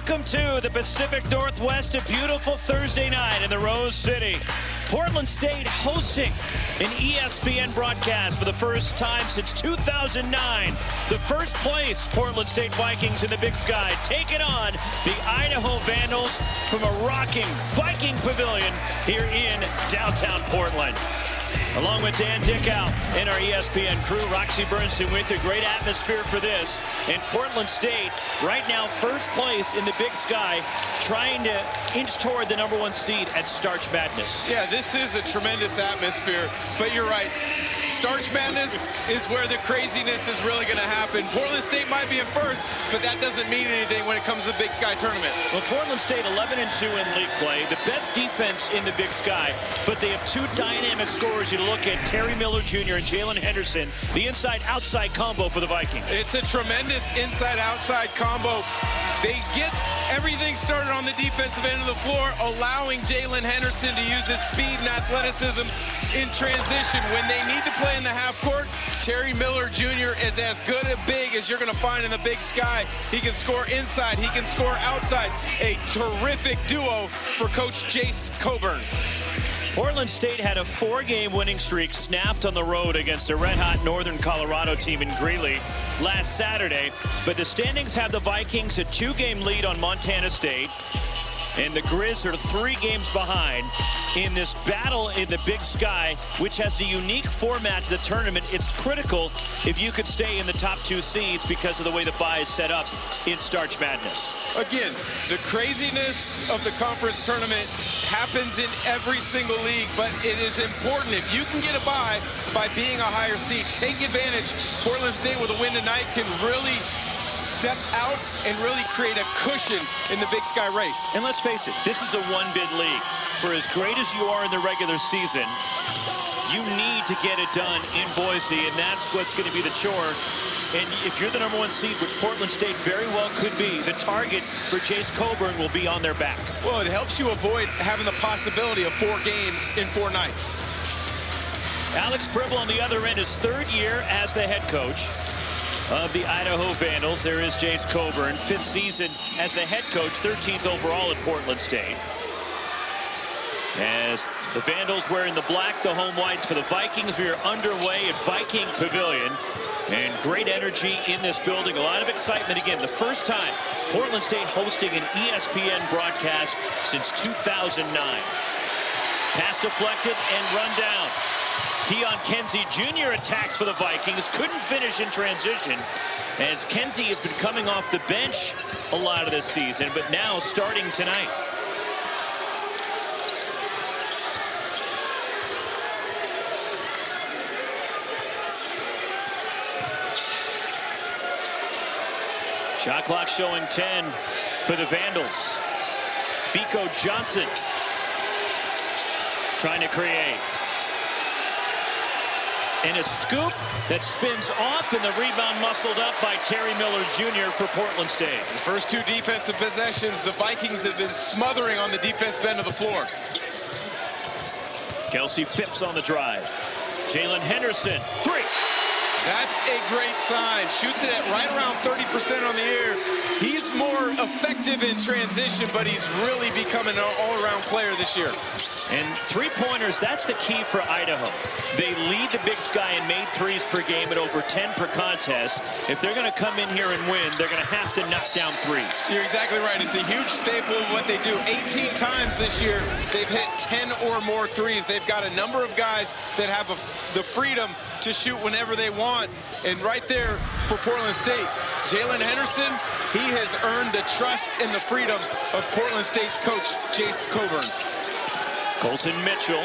Welcome to the Pacific Northwest, a beautiful Thursday night in the Rose City. Portland State hosting an ESPN broadcast for the first time since 2009. The first place Portland State Vikings in the Big Sky taking on the Idaho Vandals from a rocking Viking Pavilion here in downtown Portland. Along with Dan Dickow and our ESPN crew, Roxy Bernstein with you. Great atmosphere for this. And Portland State right now first place in the Big Sky, trying to inch toward the #1 seed at Starch Madness. Yeah, this is a tremendous atmosphere, but you're right. Starch Madness is where the craziness is really going to happen. Portland State might be in first, but that doesn't mean anything when it comes to the Big Sky tournament. Well, Portland State 11-2 in league play, the best defense in the Big Sky, but they have two dynamic scorers you look at, Terry Miller Jr. and Jalen Henderson, the inside-outside combo for the Vikings. It's a tremendous inside-outside combo. They get everything started on the defensive end of the floor, allowing Jalen Henderson to use his speed and athleticism in transition. When they need to play in the half court, Terry Miller Jr. is as good a big as you're going to find in the Big Sky. He can score inside, he can score outside. A terrific duo for Coach Jace Coburn. Portland State had a 4-game winning streak snapped on the road against a red-hot Northern Colorado team in Greeley last Saturday. But the standings have the Vikings a 2-game lead on Montana State. And the Grizz are 3 games behind in this battle in the Big Sky, which has a unique format to the tournament. It's critical if you could stay in the top 2 seeds because of the way the bye is set up in Starch Madness. Again, the craziness of the conference tournament happens in every single league, but it is important. If you can get a bye by being a higher seed, take advantage. Portland State with a win tonight can really step out and really create a cushion in the Big Sky race. And let's face it, this is a one-bid league. For as great as you are in the regular season, you need to get it done in Boise, and that's what's going to be the chore. And if you're the #1 seed, which Portland State very well could be, the target for Jace Coburn will be on their back. Well, it helps you avoid having the possibility of 4 games in 4 nights. Alex Pribble on the other end, his 3rd year as the head coach of the Idaho Vandals. There is Jace Coburn, 5th season as the head coach, 13th overall at Portland State. As the Vandals wearing the black, the home whites for the Vikings. We are underway at Viking Pavilion. And great energy in this building. A lot of excitement again. The first time Portland State hosting an ESPN broadcast since 2009. Pass deflected and run down. Keon Kenzie Jr. attacks for the Vikings. Couldn't finish in transition, as Kenzie has been coming off the bench a lot of this season, but now starting tonight. Shot clock showing 10 for the Vandals. Biko Johnson trying to create. And a scoop that spins off, and the rebound muscled up by Terry Miller Jr. for Portland State. The first 2 defensive possessions, the Vikings have been smothering on the defensive end of the floor. Kelsey Phipps on the drive. Jalen Henderson, 3. That's a great sign. Shoots it at right around 30% on the air. He's more effective in transition, but he's really becoming an all-around player this year. And 3-pointers, that's the key for Idaho. They lead the Big Sky in made 3s per game at over 10 per contest. If they're going to come in here and win, they're going to have to knock down 3s. You're exactly right. It's a huge staple of what they do. 18 times this year, they've hit 10 or more 3s. They've got a number of guys that have the freedom to shoot whenever they want. And right there for Portland State, Jalen Henderson, he has earned the trust and the freedom of Portland State's coach, Jace Coburn. Colton Mitchell,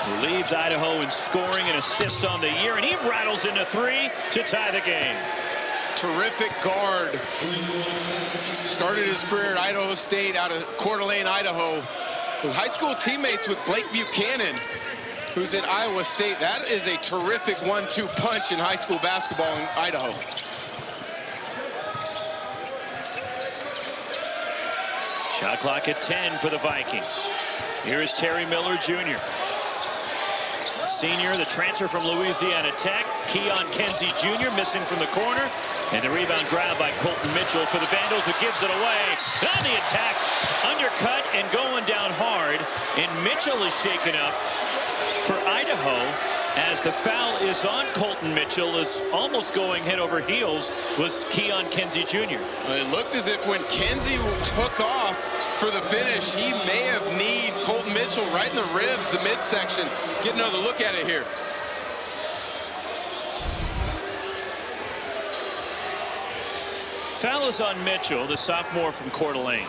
who leads Idaho in scoring and assists on the year, and he rattles into 3 to tie the game. Terrific guard. Started his career at Idaho State out of Coeur d'Alene, Idaho. Was high school teammates with Blake Buchanan, who's at Iowa State. That is a terrific 1-2 punch in high school basketball in Idaho. Shot clock at 10 for the Vikings. Here is Terry Miller Jr. senior, the transfer from Louisiana Tech. Keon Kenzie Jr. missing from the corner. And the rebound grab by Colton Mitchell for the Vandals, who gives it away. And on the attack, undercut and going down hard. And Mitchell is shaken up for Idaho as the foul is on Colton Mitchell, is almost going head over heels was Keon Kenzie Jr. Well, it looked as if when Kenzie took off for the finish, he may have kneed Colton Mitchell right in the ribs, the midsection. Get another look at it here. Foul is on Mitchell, the sophomore from Coeur d'Alene.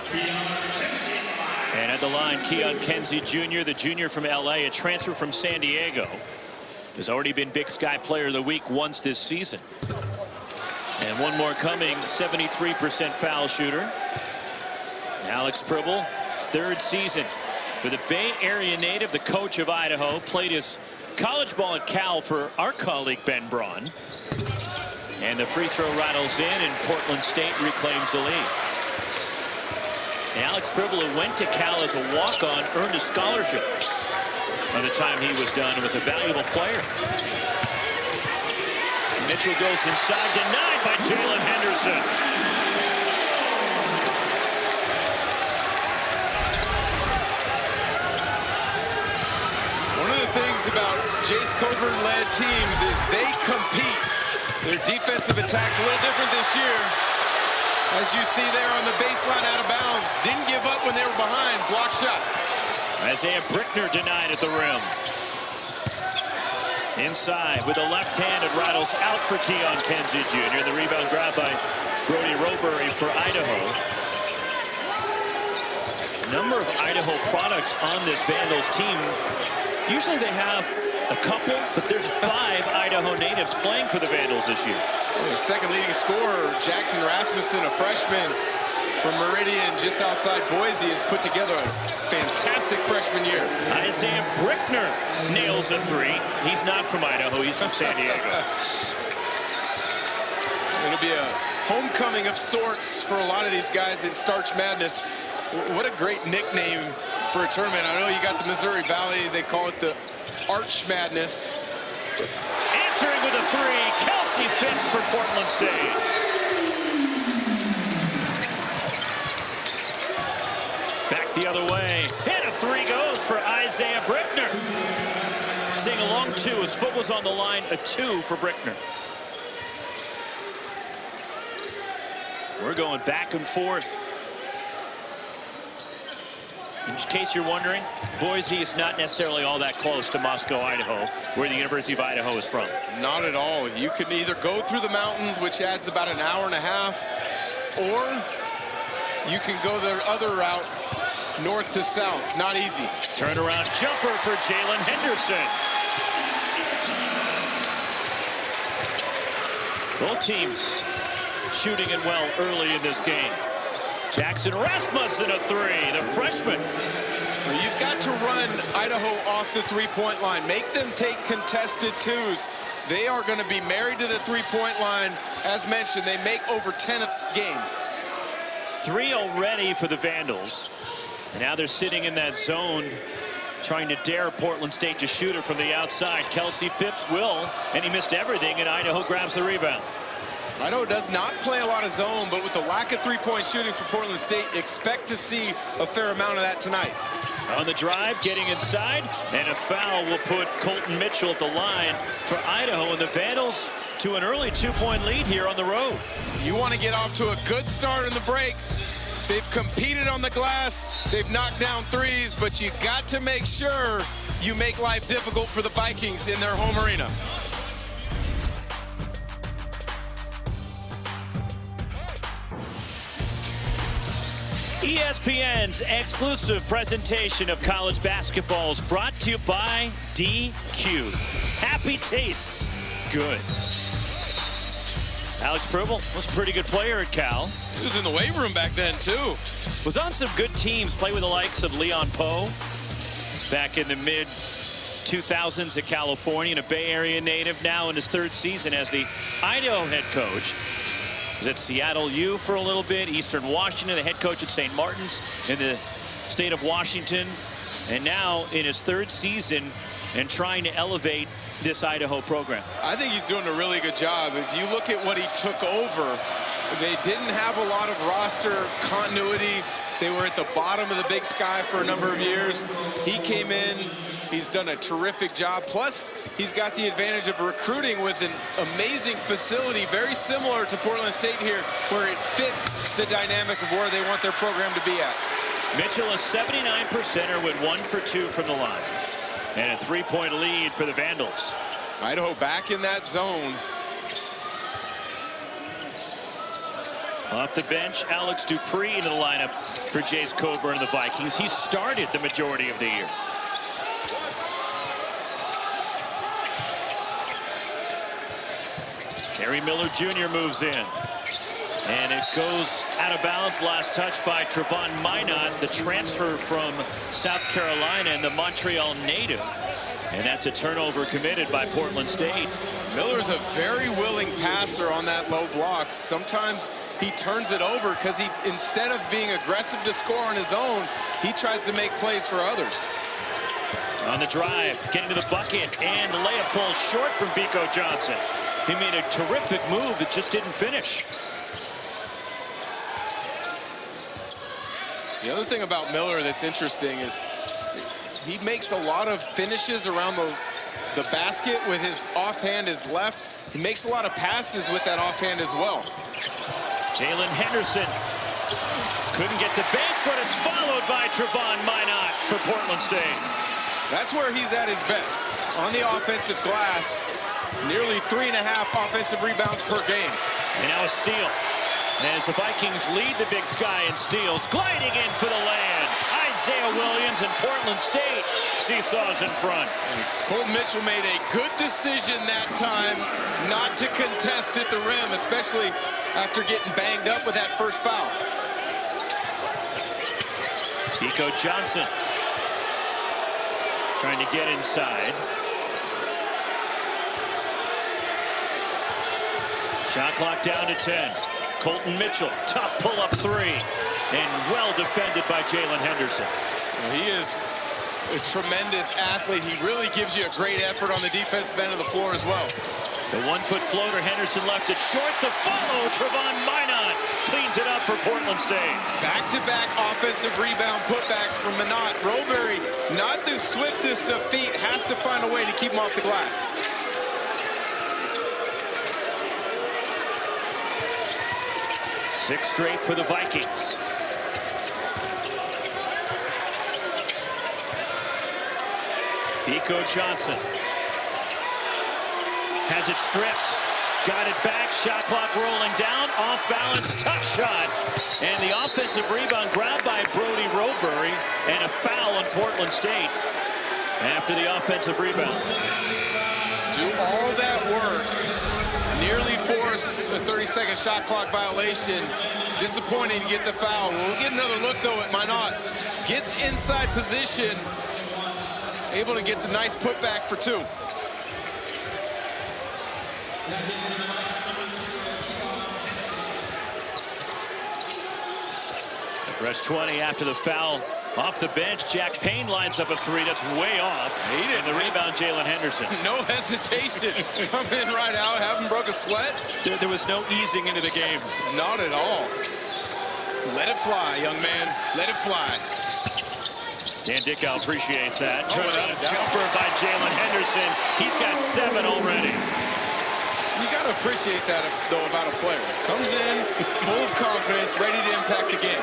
And at the line, Keon Kenzie Jr., the junior from LA, a transfer from San Diego, has already been Big Sky Player of the Week once this season. And one more coming, 73% foul shooter. Alex Pribble, his third season for the Bay Area native, the coach of Idaho, played his college ball at Cal for our colleague Ben Braun. And the free throw rattles in, and Portland State reclaims the lead. And Alex Pribble, who went to Cal as a walk-on, earned a scholarship by the time he was done, and was a valuable player. Mitchell goes inside, denied by Jalen Henderson. One of the things about Jace Coburn-led teams is they compete. Their defensive attack's a little different this year. As you see there on the baseline out of bounds, didn't give up when they were behind. Block shot. Isaiah Brickner denied at the rim. Inside with the left hand, it rattles out for Keon Kenzie Jr. The rebound grab by Brody Robury for Idaho. A number of Idaho products on this Vandals team. Usually they have a couple, but there's 5 Idaho natives playing for the Vandals this year. Their second leading scorer, Jackson Rasmussen, a freshman from Meridian just outside Boise, has put together a fantastic freshman year. Isaiah Brickner nails a 3. He's not from Idaho, he's from San Diego. It'll be a homecoming of sorts for a lot of these guys at Starch Madness. What a great nickname for a tournament. I know you got the Missouri Valley, they call it the Arch Madness. Answering with a 3, Kelsey Phipps for Portland State. Back the other way, and a 3 goes for Isaiah Brickner. Seeing a long 2, his foot was on the line, a 2 for Brickner. We're going back and forth. In case you're wondering, Boise is not necessarily all that close to Moscow, Idaho, where the University of Idaho is from. Not at all. You can either go through the mountains, which adds about an hour and a half, or you can go the other route, north to south. Not easy. Turnaround jumper for Jalen Henderson. Both teams shooting it well early in this game. Jackson Rasmussen a 3, the freshman. Well, you've got to run Idaho off the three-point line. Make them take contested 2s. They are going to be married to the three-point line. As mentioned, they make over 10 a game. 3 already for the Vandals. And now they're sitting in that zone, trying to dare Portland State to shoot it from the outside. Kelsey Phipps will, and he missed everything, and Idaho grabs the rebound. Idaho does not play a lot of zone, but with the lack of three-point shooting for Portland State, expect to see a fair amount of that tonight. On the drive, getting inside, and a foul will put Colton Mitchell at the line for Idaho, and the Vandals to an early 2-point lead here on the road. You want to get off to a good start in the break. They've competed on the glass, they've knocked down 3s, but you got to make sure you make life difficult for the Vikings in their home arena. ESPN's exclusive presentation of college basketball is brought to you by DQ. Happy tastes good. Alex Pribble was a pretty good player at Cal. He was in the weight room back then, too. Was on some good teams, played with the likes of Leon Poe back in the mid-2000s at California, and a Bay Area native, now in his 3rd season as the Idaho head coach. Was at Seattle U for a little bit, Eastern Washington, the head coach at St. Martin's in the state of Washington. And now in his 3rd season and trying to elevate this Idaho program. I think he's doing a really good job. If you look at what he took over, they didn't have a lot of roster continuity. They were at the bottom of the Big Sky for a number of years. He came in, he's done a terrific job. Plus, he's got the advantage of recruiting with an amazing facility, very similar to Portland State here, where it fits the dynamic of where they want their program to be at. Mitchell, a 79%er, went 1 for 2 from the line. And a 3-point lead for the Vandals. Idaho back in that zone. Off the bench, Alex Dupree into the lineup for Jace Coburn and the Vikings. He started the majority of the year. Terry Miller Jr. moves in. And it goes out of bounds. Last touch by Trevon Minot, the transfer from South Carolina and the Montreal native. And that's a turnover committed by Portland State. Miller's a very willing passer on that low block. Sometimes he turns it over because he, instead of being aggressive to score on his own, he tries to make plays for others. On the drive, getting to the bucket, and the layup falls short from Biko Johnson. He made a terrific move, it just didn't finish. The other thing about Miller that's interesting is he makes a lot of finishes around the basket with his offhand, his left. He makes a lot of passes with that offhand as well. Jalen Henderson couldn't get the bank, but it's followed by Trevon Minot for Portland State. That's where he's at his best. On the offensive glass, nearly 3.5 offensive rebounds per game. And now a steal. As the Vikings lead the Big Sky in steals, gliding in for the land. Isaiah Williams and Portland State seesaws in front. And Colton Mitchell made a good decision that time not to contest at the rim, especially after getting banged up with that first foul. Biko Johnson trying to get inside. Shot clock down to 10. Colton Mitchell, tough pull-up three, and well defended by Jalen Henderson. Well, he is a tremendous athlete. He really gives you a great effort on the defensive end of the floor as well. The 1-foot floater, Henderson left it short. The follow, Trevon Minot cleans it up for Portland State. Back-to-back offensive rebound putbacks from Minot. Roberry, not the swiftest of feet, has to find a way to keep him off the glass. Six straight for the Vikings. Biko Johnson has it stripped. Got it back. Shot clock rolling down. Off balance. Tough shot. And the offensive rebound grabbed by Brody Roberry. And a foul on Portland State after the offensive rebound. Do all that work. Nearly force a 30-second shot clock violation. Disappointing to get the foul. We'll get another look, though, at Minot. Gets inside position. Able to get the nice putback for two. A fresh 20 after the foul. Off the bench, Jack Payne lines up a three. That's way off. And the rebound, Jalen Henderson. No hesitation. Come in right out. Haven't broke a sweat. There was no easing into the game. Not at all. Let it fly, young man. Let it fly. Dan Dickow appreciates that. Turnaround jumper by Jalen Henderson. He's got 7 already. You got to appreciate that, though, about a player. Comes in full of confidence, ready to impact the game.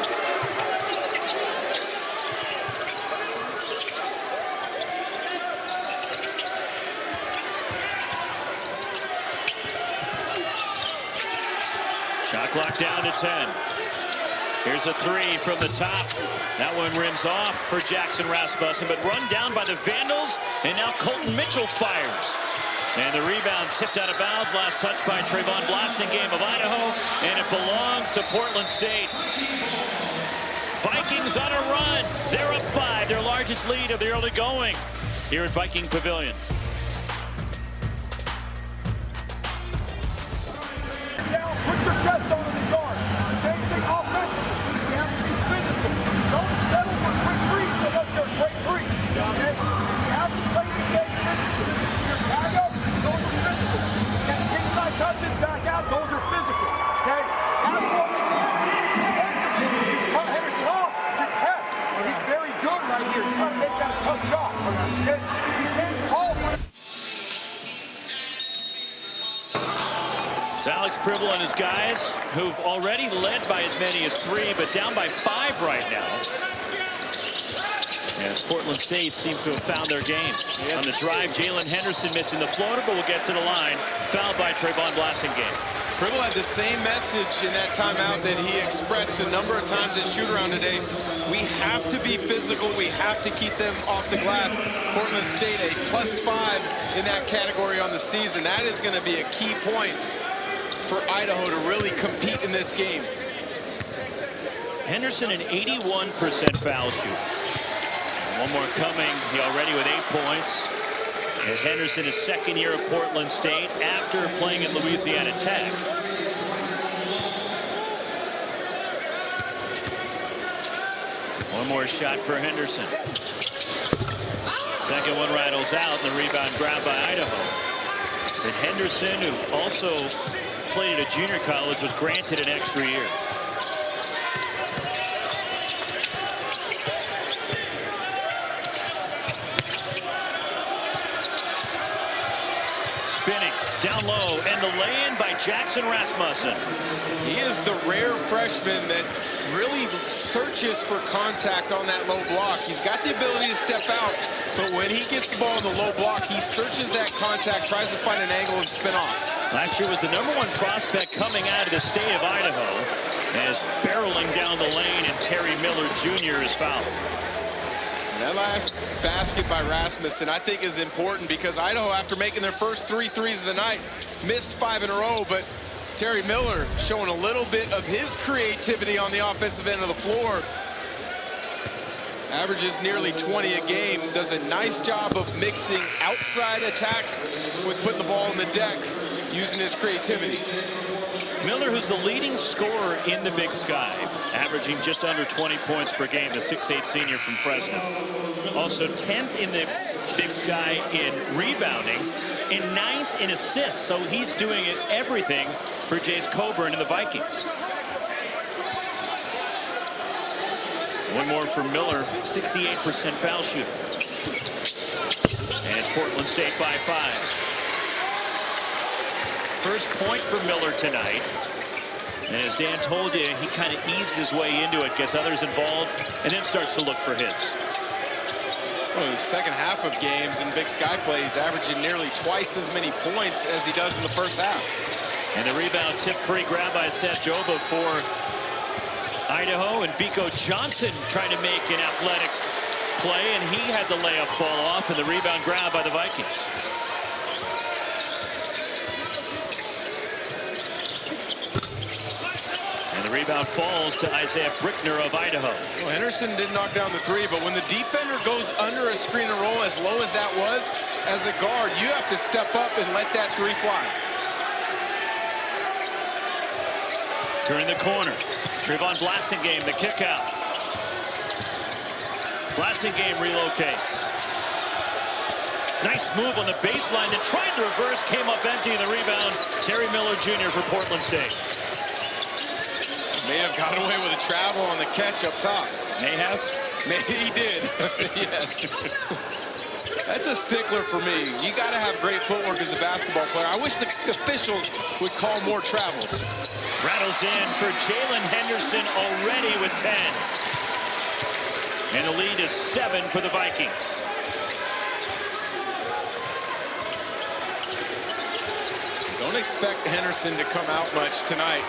Shot clock down to 10. Here's a three from the top. That one rims off for Jackson Rasmussen, but run down by the Vandals, and now Colton Mitchell fires. And the rebound tipped out of bounds. Last touch by Trayvon Blasingame of Idaho, and it belongs to Portland State. Vikings on a run. They're up 5, their largest lead of the early going here at Viking Pavilion. Down, put your chest on the guard. Same thing offensively. You have to be physical. Don't settle for quick threes unless they're great threes. Okay? You have to play this game It's Alex Pribble and his guys, who've already led by as many as 3, but down by 5 right now. As Portland State seems to have found their game. On the drive, Jalen Henderson missing the floater, but will get to the line. Fouled by Trayvon Blasingame. Pribble had the same message in that timeout that he expressed a number of times at shoot-around today. We have to be physical. We have to keep them off the glass. Portland State a +5 in that category on the season. That is going to be a key point for Idaho to really compete in this game. Henderson an 81% foul shooter. One more coming. He already with 8 points. As Henderson is second year at Portland State after playing at Louisiana Tech. One more shot for Henderson. Second one rattles out, and the rebound grabbed by Idaho. But Henderson, who also played at a junior college, was granted an extra year. Spinning down low, and the lay-in by Jackson Rasmussen. He is the rare freshman that really searches for contact on that low block. He's got the ability to step out, but when he gets the ball in the low block, he searches that contact, tries to find an angle and spin off. Last year was the #1 prospect coming out of the state of Idaho, as barreling down the lane, and Terry Miller Jr. is fouled. That last basket by Rasmussen, I think, is important because Idaho, after making their first 3 threes of the night, missed 5 in a row. But Terry Miller showing a little bit of his creativity on the offensive end of the floor. Averages nearly 20 a game. Does a nice job of mixing outside attacks with putting the ball on the deck, using his creativity. Miller, who's the leading scorer in the Big Sky, averaging just under 20 points per game, the 6'8" senior from Fresno. Also 10th in the Big Sky in rebounding, and 9th in assists, so he's doing everything for Jace Coburn and the Vikings. One more for Miller, 68% foul shooter. And it's Portland State by 5. First point for Miller tonight. And as Dan told you, he kind of eases his way into it, gets others involved, and then starts to look for his. Well, in the second half of games in Big Sky play, he's averaging nearly twice as many points as he does in the first half. And the rebound tip-free grab by Seth Joba for Idaho, and Biko Johnson trying to make an athletic play, and he had the layup fall off, and the rebound grab by the Vikings. And the rebound falls to Isaiah Brickner of Idaho. Well, Henderson did knock down the 3, but when the defender goes under a screen and roll as low as that was, as a guard, you have to step up and let that 3 fly. Turning the corner. Trayvon Blasingame, the kick out. Blasingame relocates. Nice move on the baseline, then tried to reverse, came up empty, the rebound. Terry Miller Jr. for Portland State. May have got away with a travel on the catch up top. May have? Maybe he did. Yes. That's a stickler for me. You got to have great footwork as a basketball player. I wish the officials would call more travels. Rattles in for Jalen Henderson already with 10. And the lead is 7 for the Vikings. Don't expect Henderson to come out much tonight.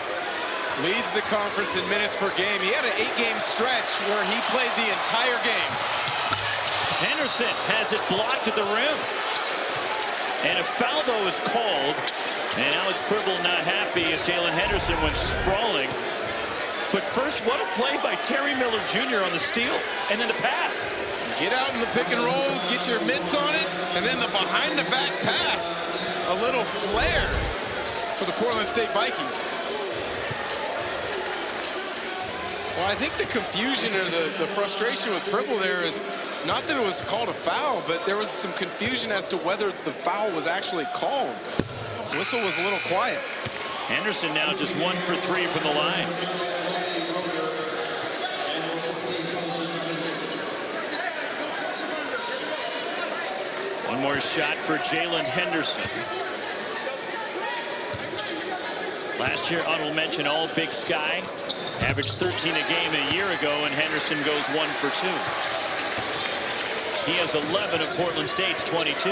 Leads the conference in minutes per game. He had an 8-game stretch where he played the entire game. Henderson has it blocked at the rim. And a foul, though, is called. And Alex Pribble not happy as Jalen Henderson went sprawling. But first, what a play by Terry Miller Jr. on the steal. And then the pass. Get out in the pick and roll, get your mitts on it, and then the behind-the-back pass. A little flare for the Portland State Vikings. Well, I think the confusion or the frustration with Pribble there is not that it was called a foul, but there was some confusion as to whether the foul was actually called. The whistle was a little quiet. Henderson now just 1 for 3 from the line. One more shot for Jalen Henderson. Last year, honorable mention, all Big Sky. Averaged 13 a game a year ago, and Henderson goes 1 for 2. He has 11 of Portland State's 22.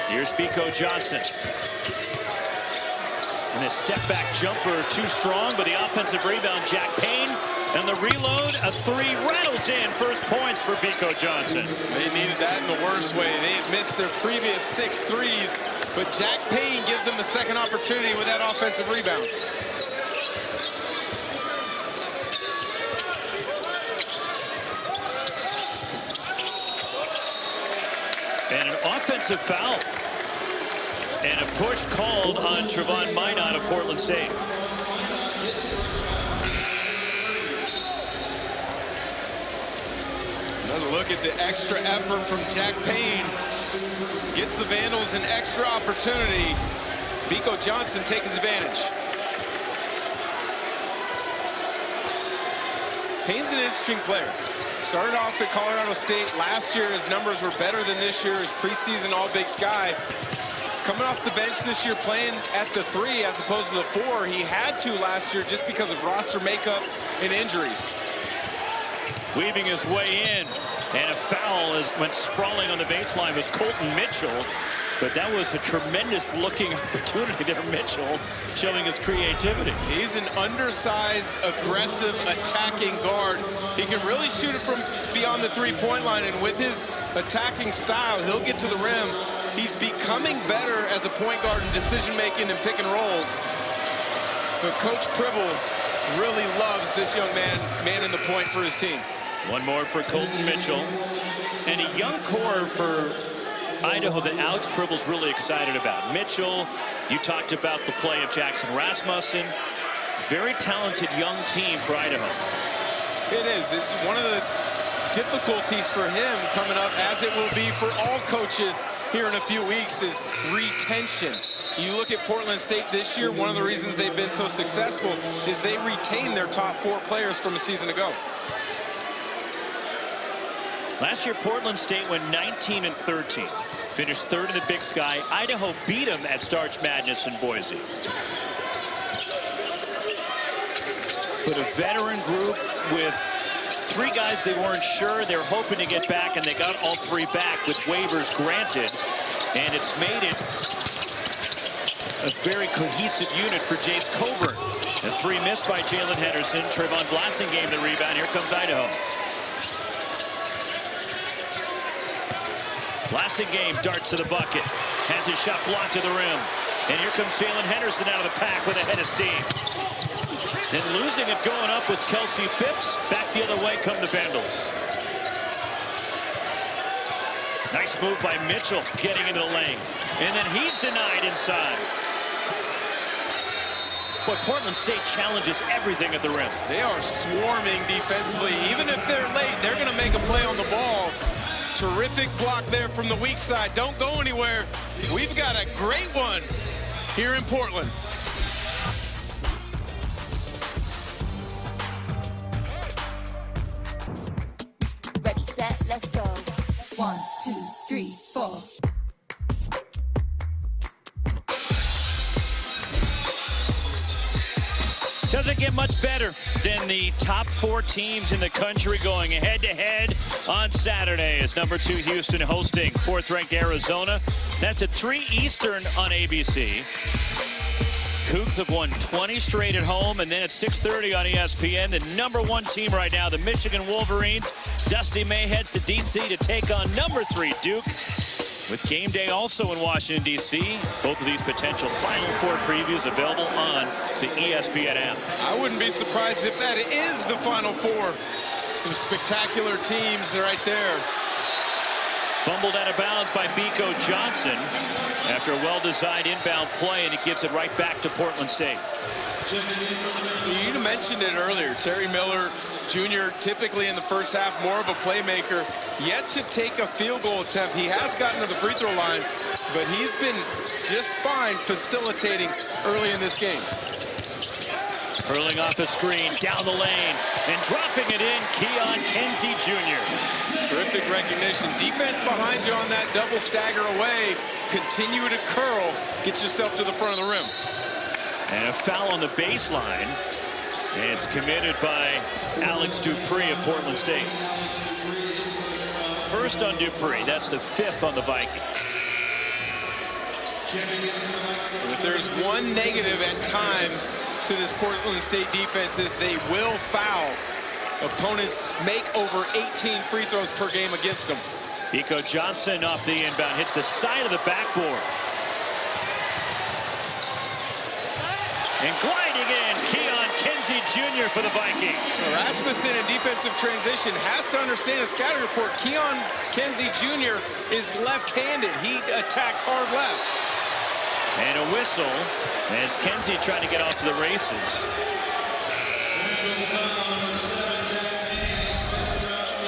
Here's Biko Johnson. And a step back jumper too strong, but the offensive rebound, Jack Payne. And the reload, a 3 rattles in. First points for Biko Johnson. They needed that in the worst way. They had missed their previous 6 threes, but Jack Payne gives them a second opportunity with that offensive rebound. And an offensive foul. And a push called on Trevon Minot of Portland State. Another look at the extra effort from Jack Payne. Gets the Vandals an extra opportunity. Biko Johnson takes advantage. Payne's an interesting player. Started off at Colorado State. Last year, his numbers were better than this year. His preseason All-Big Sky. He's coming off the bench this year, playing at the 3 as opposed to the 4. He had to last year just because of roster makeup and injuries. Weaving his way in, and a foul as went sprawling on the baseline was Colton Mitchell. But that was a tremendous looking opportunity there, Mitchell, showing his creativity. He's an undersized, aggressive, attacking guard. He can really shoot it from beyond the 3-point line, and with his attacking style, he'll get to the rim. He's becoming better as a point guard in decision-making and pick and rolls. But Coach Pribble really loves this young man in the point for his team. One more for Colton Mitchell. And a young core for Idaho that Alex Pribble's really excited about. Mitchell, you talked about the play of Jackson Rasmussen. Very talented young team for Idaho. It is. One of the difficulties for him coming up, as it will be for all coaches here in a few weeks, is retention. You look at Portland State this year, one of the reasons they've been so successful is they retain their top 4 players from a season ago. Last year, Portland State went 19-13. Finished 3rd in the Big Sky. Idaho beat them at Starch Madness in Boise. But a veteran group with 3 guys they weren't sure. They were hoping to get back, and they got all 3 back with waivers granted. And it's made it a very cohesive unit for Jace Coburn. A 3 missed by Jalen Henderson. Trevon Blasingame the rebound. Here comes Idaho. Blasingame darts to the bucket. Has his shot blocked to the rim. And here comes Jalen Henderson out of the pack with a head of steam. Then losing it going up was Kelsey Phipps. Back the other way come the Vandals. Nice move by Mitchell getting into the lane. And then he's denied inside. But Portland State challenges everything at the rim. They are swarming defensively. Even if they're late, they're going to make a play on the ball. Terrific block there from the weak side. Don't go anywhere. We've got a great one here in Portland. Ready, set, let's go. 1, 2, 3, 4. Doesn't get much better than the top 4 teams in the country going head-to-head on Saturday as number 2 Houston hosting 4th-ranked Arizona. That's at 3 Eastern on ABC. Cougs have won 20 straight at home, and then at 6:30 on ESPN, the number 1 team right now, the Michigan Wolverines. Dusty May heads to D.C. to take on number 3 Duke. With game day also in Washington, D.C. Both of these potential Final Four previews available on the ESPN app. I wouldn't be surprised if that is the Final Four. Some spectacular teams right there. Fumbled out of bounds by Biko Johnson after a well-designed inbound play, and it gives it right back to Portland State. You mentioned it earlier. Terry Miller Jr. typically in the first half more of a playmaker. Yet to take a field goal attempt. He has gotten to the free throw line, but he's been just fine facilitating early in this game. Hurling off a screen, down the lane, and dropping it in, Keon Kenzie Jr. Terrific recognition. Defense behind you on that double stagger away. Continue to curl. Get yourself to the front of the rim. And a foul on the baseline. And it's committed by Alex Dupree of Portland State. First on Dupree. That's the 5th on the Vikings. If there's one negative at times to this Portland State defense is they will foul. Opponents make over 18 free throws per game against them. Biko Johnson off the inbound, hits the side of the backboard. And gliding in, Keon Kenzie Jr. for the Vikings. Rasmussen in defensive transition has to understand a scouting report. Keon Kenzie Jr. is left-handed. He attacks hard left. And a whistle as Kenzie trying to get off to the races.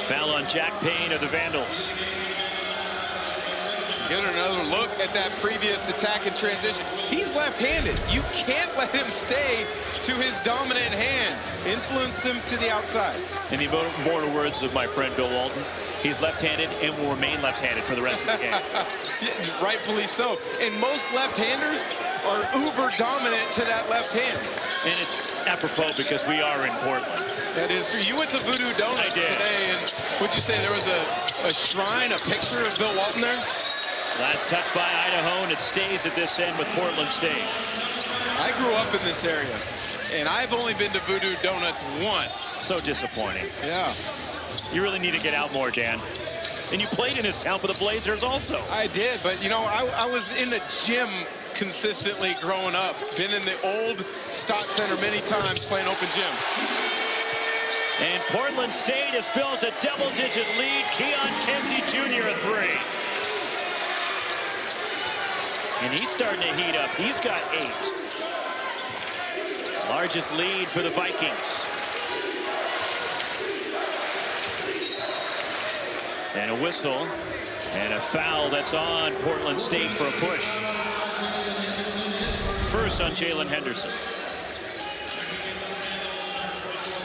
Foul on Jack Payne of the Vandals. Get another look at that previous attack in transition. He's left-handed. You can't let him stay to his dominant hand. Influence him to the outside. In the immortal words of my friend Bill Walton, he's left-handed and will remain left-handed for the rest of the game. Yeah, rightfully so. And most left-handers are uber dominant to that left hand. And it's apropos because we are in Portland. That is true. You went to Voodoo Donuts today, and would you say there was a shrine, a picture of Bill Walton there? Last touch by Idaho, and it stays at this end with Portland State. I grew up in this area, and I've only been to Voodoo Donuts once. So disappointing. Yeah. You really need to get out more, Dan. And you played in this town for the Blazers also. I did, but, you know, I was in the gym consistently growing up. Been in the old Stott Center many times playing open gym. And Portland State has built a double-digit lead. Keon Kenzie Jr. a 3. And he's starting to heat up. He's got 8. Largest lead for the Vikings. And a whistle. And a foul that's on Portland State for a push. First on Jalen Henderson.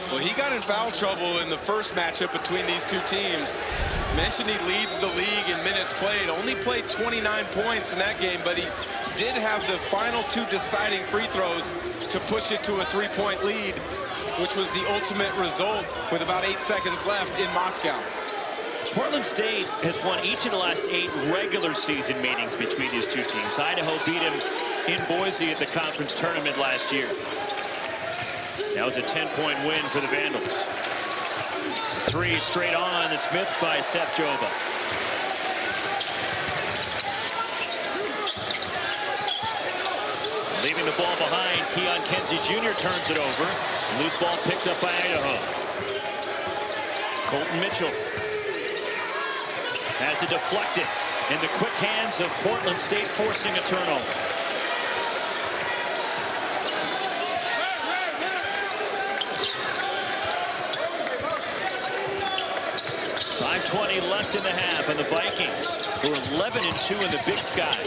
Well, he got in foul trouble in the first matchup between these two teams. Mentioned he leads the league in minutes played. Only played 29 points in that game, but he did have the final 2 deciding free throws to push it to a 3-point lead, which was the ultimate result with about 8 seconds left in Moscow. Portland State has won each of the last 8 regular season meetings between these two teams. Idaho beat him in Boise at the conference tournament last year. That was a 10-point win for the Vandals. 3 straight on, it's missed by Seth Joba. Leaving the ball behind, Keon Kenzie Jr. turns it over. Loose ball picked up by Idaho. Colton Mitchell has it deflected in the quick hands of Portland State, forcing a turnover. .20 left in the half, and the Vikings, who are 11-2 in the Big Sky.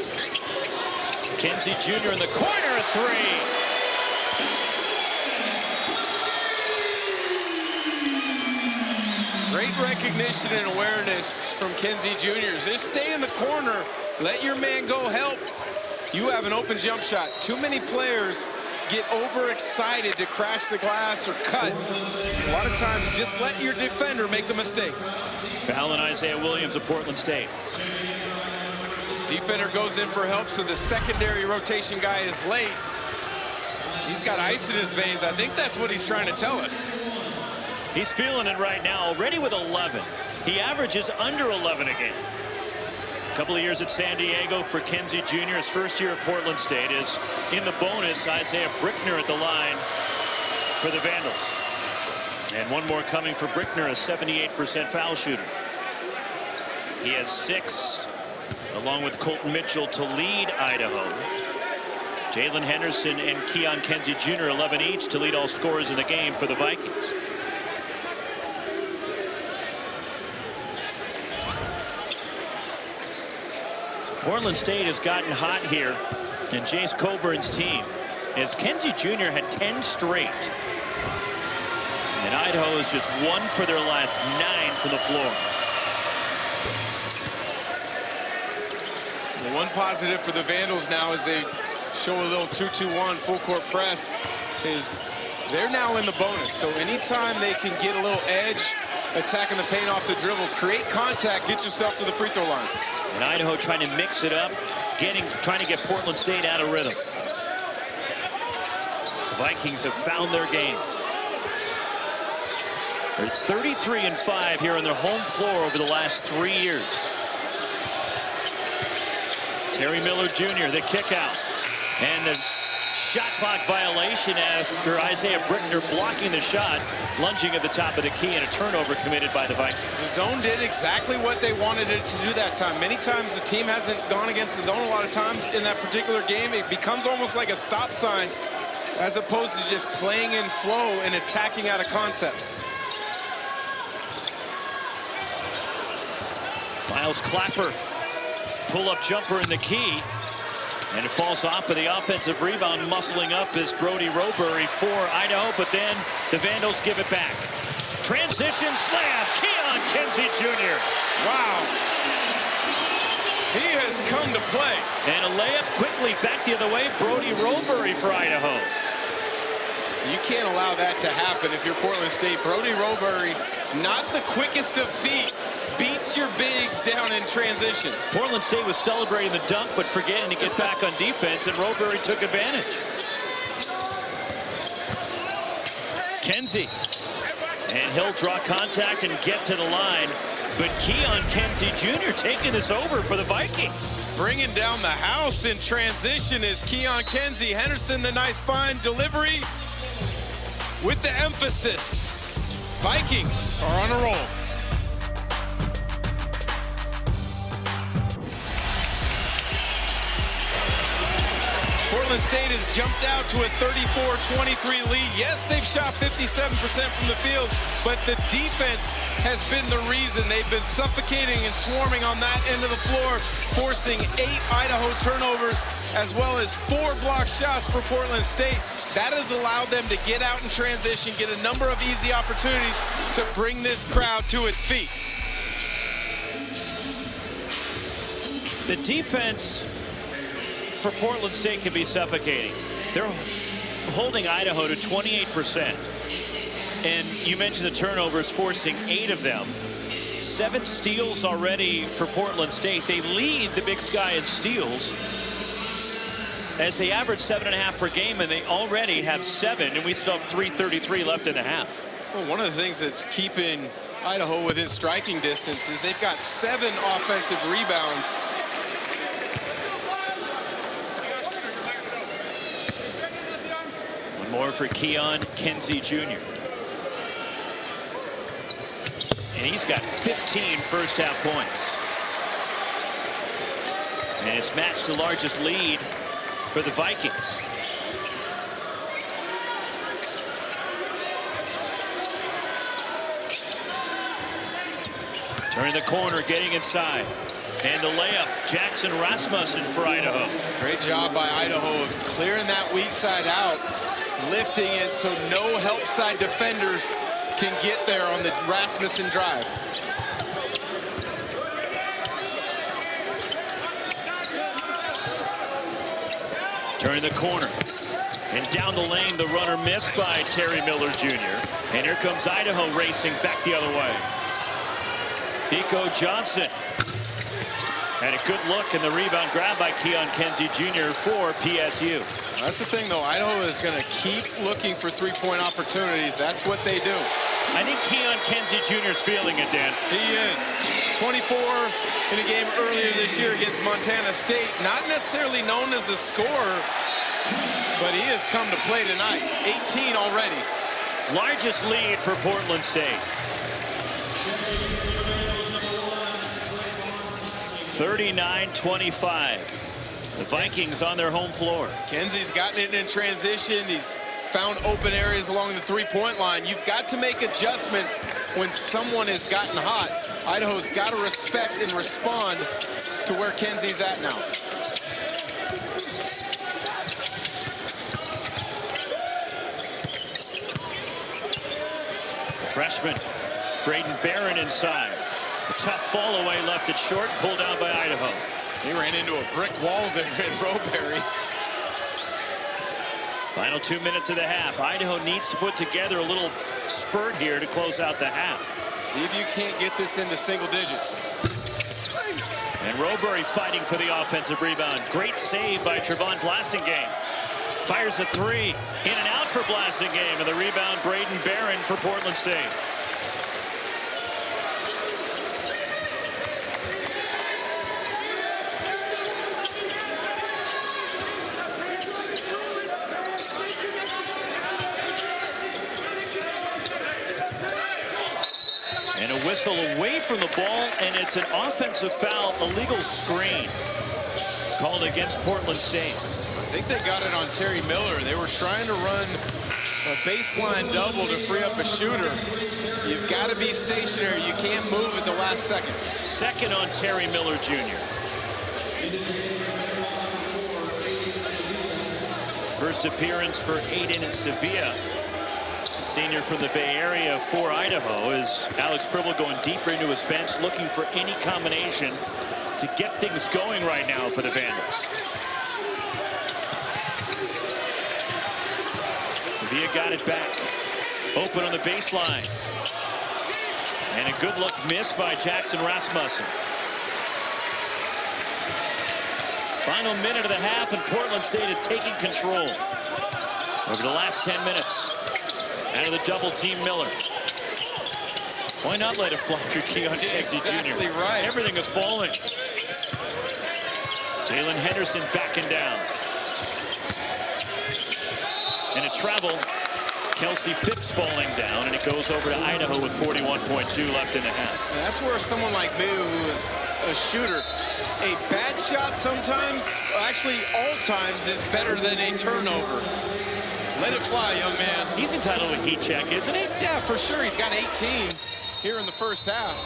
Kenzie Jr. in the corner, a 3. Great recognition and awareness from Kenzie Jr. Just stay in the corner, let your man go help. You have an open jump shot. Too many players get overexcited to crash the glass or cut. A lot of times, just let your defender make the mistake. Foul on Isaiah Williams of Portland State. Defender goes in for help, so the secondary rotation guy is late. He's got ice in his veins. I think that's what he's trying to tell us. He's feeling it right now, already with 11. He averages under 11 a game. A couple of years at San Diego for Kenzie Jr. His first year at Portland State is in the bonus. Isaiah Brickner at the line for the Vandals. And one more coming for Brickner, a 78% foul shooter. He has 6, along with Colton Mitchell, to lead Idaho. Jalen Henderson and Keon Kenzie Jr. 11 each to lead all scorers in the game for the Vikings. Portland State has gotten hot here, and Jace Coburn's team, as Kenzie Jr. had 10 straight And Idaho is just 1 for their last 9 from the floor. The one positive for the Vandals now as they show a little 2-2-1 full court press is they're now in the bonus. So anytime they can get a little edge, attacking the paint off the dribble, create contact, get yourself to the free throw line. And Idaho trying to mix it up, trying to get Portland State out of rhythm. The Vikings have found their game. They're 33-5 here on their home floor over the last 3 years. Terry Miller Jr., the kick out. And the shot clock violation after Isaiah Brickner blocking the shot, lunging at the top of the key, and a turnover committed by the Vikings. The zone did exactly what they wanted it to do that time. Many times the team hasn't gone against the zone. A lot of times in that particular game, it becomes almost like a stop sign as opposed to just playing in flow and attacking out of concepts. Miles Clapper, pull-up jumper in the key. And it falls off of the offensive rebound. Muscling up is Brody Robury for Idaho, but then the Vandals give it back. Transition slam, Keon Kinsey Jr. Wow. He has come to play. And a layup quickly back the other way. Brody Robury for Idaho. You can't allow that to happen if you're Portland State. Brody Robury, not the quickest of feet, beats your bigs down in transition. Portland State was celebrating the dunk, but forgetting to get back on defense, and Robury took advantage. Kinsey. And he'll draw contact and get to the line. But Keon Kinsey Jr. taking this over for the Vikings. Bringing down the house in transition is Keon Kinsey. Henderson, the nice fine delivery with the emphasis. Vikings are on a roll. Portland State has jumped out to a 34-23 lead. Yes, they've shot 57% from the field, but the defense has been the reason. They've been suffocating and swarming on that end of the floor, forcing 8 Idaho turnovers, as well as 4 block shots for Portland State. That has allowed them to get out in transition, get a number of easy opportunities to bring this crowd to its feet. The defense for Portland State can be suffocating. They're holding Idaho to 28%. And you mentioned the turnovers, forcing 8 of them. 7 steals already for Portland State. They lead the Big Sky in steals as they average 7.5 per game, and they already have 7, and we still have 3:33 left in the half. Well, one of the things that's keeping Idaho within striking distance is they've got 7 offensive rebounds. More for Keon Kinsey Jr. And he's got 15 first half points. And it's matched the largest lead for the Vikings. Turning the corner, getting inside. And the layup, Jackson Rasmussen for Idaho. Great job by Idaho of clearing that weak side out, lifting it so no help side defenders can get there on the Rasmussen drive. Turning the corner. And down the lane, the runner missed by Terry Miller Jr. And here comes Idaho racing back the other way. Nico Johnson had a good look, and the rebound grab by Keon Kinsey Jr. for PSU. That's the thing, though. Idaho is going to keep looking for three-point opportunities. That's what they do. I think Keon Kinsey Jr. is feeling it, Dan. He is. 24 in a game earlier this year against Montana State. Not necessarily known as a scorer, but he has come to play tonight. 18 already. Largest lead for Portland State. 39-25. The Vikings on their home floor. Kinsey's gotten it in transition. He's found open areas along the three-point line. You've got to make adjustments when someone has gotten hot. Idaho's got to respect and respond to where Kinsey's at now. freshman Braden Barron inside. A tough fall away, left it short, pulled down by Idaho. He ran into a brick wall there in Roberry. Final 2 minutes of the half. Idaho needs to put together a little spurt here to close out the half. See if you can't get this into single digits. And Roberry fighting for the offensive rebound. Great save by Trevon Blasingame. Fires a three. In and out for Blasingame. And the rebound, Braden Barron for Portland State. And a whistle away from the ball, and it's an offensive foul, illegal screen called against Portland State. I think they got it on Terry Miller. They were trying to run a baseline double to free up a shooter. You've got to be stationary. You can't move at the last second. Second on Terry Miller Jr. First appearance for Aiden Sevilla, senior from the Bay Area for Idaho, as Alex Pribble going deeper into his bench, looking for any combination to get things going right now for the Vandals. Sevilla got it back. Open on the baseline. And a good look missed by Jackson Rasmussen. Final minute of the half, and Portland State is taking control over the last 10 minutes. Out of the double team, Miller. Why not let it fly for Keon Kegsey Exactly Jr.? right. Everything is falling. Jalen Henderson backing down. And a travel. Kelsey Phipps falling down, and it goes over to Idaho with 41.2 left in the half. And that's where someone like me, who is a shooter, a bad shot sometimes, actually all times, is better than a turnover. Let it fly, young man. He's entitled to a heat check, isn't he? Yeah, for sure. He's got 18 here in the first half.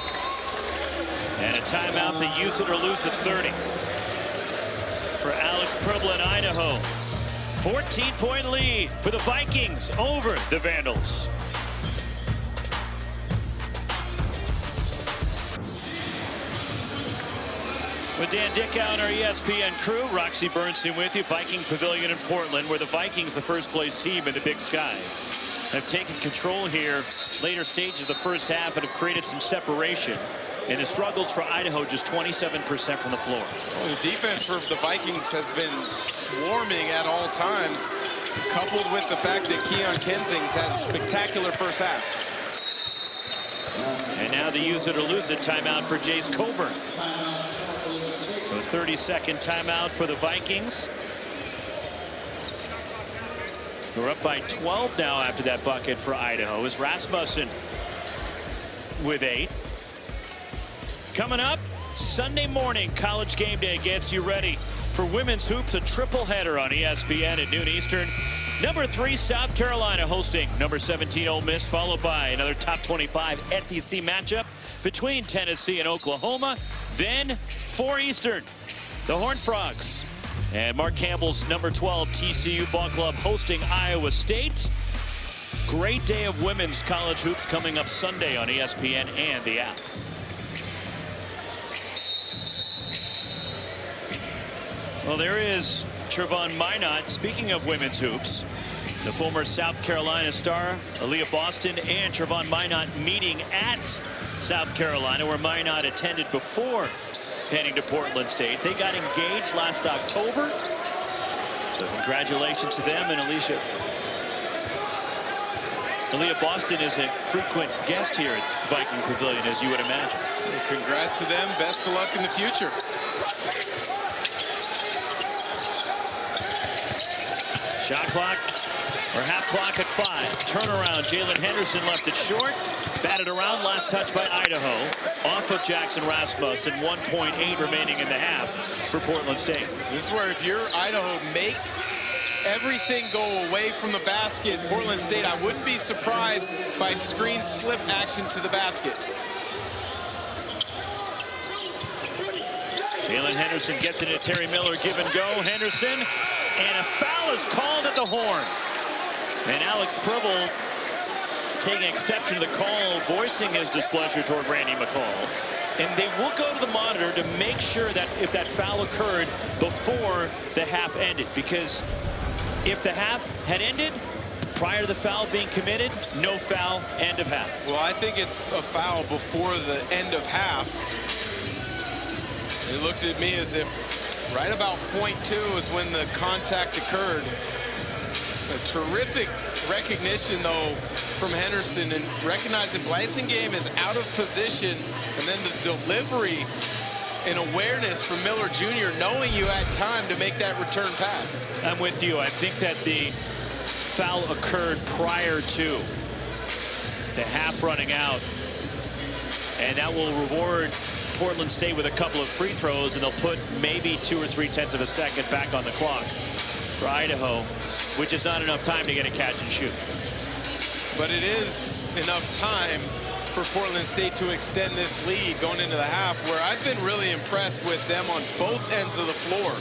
And a timeout, the use it or lose it 30. For Alex Pribble in Idaho. 14-point lead for the Vikings over the Vandals. With Dan Dickow and our ESPN crew, Roxy Bernstein with you. Viking Pavilion in Portland, where the Vikings, the first place team in the Big Sky, have taken control here later stages of the first half and have created some separation. And the struggles for Idaho, just 27% from the floor. Well, the defense for the Vikings has been swarming at all times, coupled with the fact that Keon Kensing's had a spectacular first half. And now the use it or lose it timeout for Jace Coburn. So 30-second timeout for the Vikings. We're up by 12 now after that bucket for Idaho, as Rasmussen with 8. Coming up, Sunday morning, College Game Day gets you ready for women's hoops, a triple header on ESPN at noon Eastern. Number 3, South Carolina hosting number 17, Ole Miss, followed by another top 25 SEC matchup between Tennessee and Oklahoma. Then 4 Eastern, the Horned Frogs and Mark Campbell's number 12 TCU Ball Club hosting Iowa State. Great day of women's college hoops coming up Sunday on ESPN and the app. Well, there is Trevon Minot. Speaking of women's hoops, the former South Carolina star, Aaliyah Boston, and Trevon Minot meeting at South Carolina, where Minot attended before heading to Portland State. They got engaged last October. So congratulations to them. And Aaliyah Boston is a frequent guest here at Viking Pavilion, as you would imagine. Well, congrats to them. Best of luck in the future. Shot clock, or half clock at 5. Turnaround, Jalen Henderson left it short. Batted around, last touch by Idaho. Off of Jackson Rasmussen, 1.8 remaining in the half for Portland State. This is where if you're Idaho, make everything go away from the basket. Portland State, I wouldn't be surprised by screen slip action to the basket. Jalen Henderson gets it to Terry Miller, give and go. Henderson, and a foul is called at the horn. And Alex Pribble taking exception to the call, voicing his displeasure toward Randy McCall. And they will go to the monitor to make sure that if that foul occurred before the half ended. Because if the half had ended prior to the foul being committed, no foul, end of half. Well, I think it's a foul before the end of half. It looked at me as if right about .2 is when the contact occurred. A terrific recognition, though, from Henderson, and recognizing Blasingame is out of position, and then the delivery and awareness from Miller Jr., knowing you had time to make that return pass. I'm with you. I think that the foul occurred prior to the half running out, and that will reward Portland State with a couple of free throws, and they'll put maybe 2 or 3/10 of a second back on the clock for Idaho, which is not enough time to get a catch and shoot. But it is enough time for Portland State to extend this lead going into the half, where I've been really impressed with them on both ends of the floor.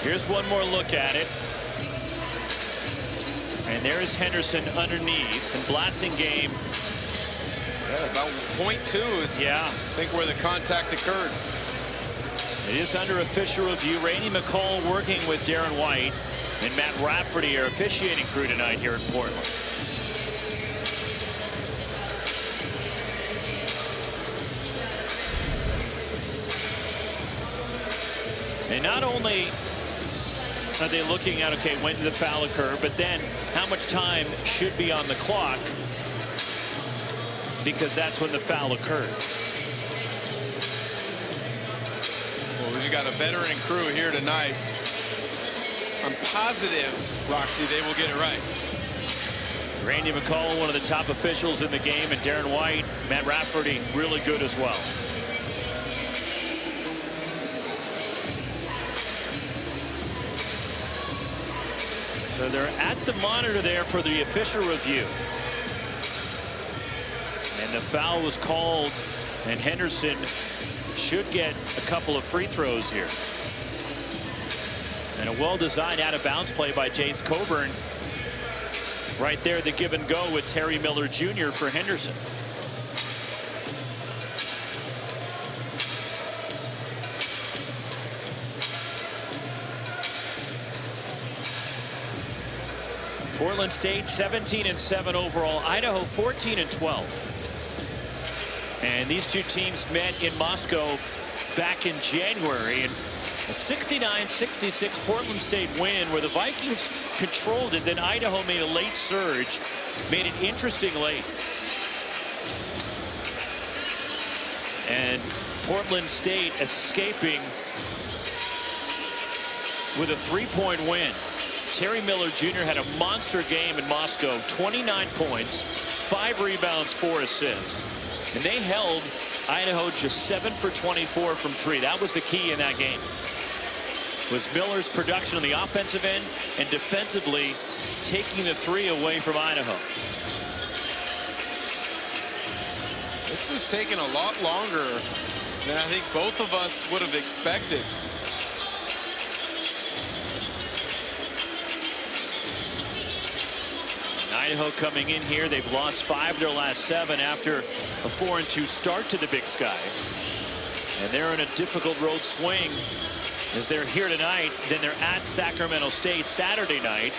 Here's one more look at it. And there's Henderson underneath, and Blasingame. Yeah, about .2 is, yeah, I think, where the contact occurred. It is under official review. Randy McCall working with Darren White and Matt Rafferty, our officiating crew tonight here in Portland. And not only are they looking at, okay, when did the foul occur, but then how much time should be on the clock, because that's when the foul occurred. Well, we've got a veteran crew here tonight. I'm positive, Roxy, they will get it right. Randy McCall, one of the top officials in the game, and Darren White, Matt Rafferty, really good as well. So they're at the monitor there for the official review. And the foul was called, and Henderson should get a couple of free throws here. And a well-designed out-of-bounds play by Jace Coburn. Right there, the give and go with Terry Miller Jr. for Henderson. Portland State 17-7 overall. Idaho 14-12. And these two teams met in Moscow back in January. And a 69-66 Portland State win where the Vikings controlled it. Then Idaho made a late surge, made it interesting late. And Portland State escaping with a 3-point win. Terry Miller Jr. had a monster game in Moscow, 29 points, 5 rebounds, 4 assists. And they held Idaho just 7 for 24 from 3. That was the key in that game. Was Miller's production on the offensive end and defensively taking the 3 away from Idaho. This has taken a lot longer than I think both of us would have expected. Idaho coming in here, they've lost 5 of their last 7 after a 4-2 start to the Big Sky. And they're in a difficult road swing as they're here tonight. Then they're at Sacramento State Saturday night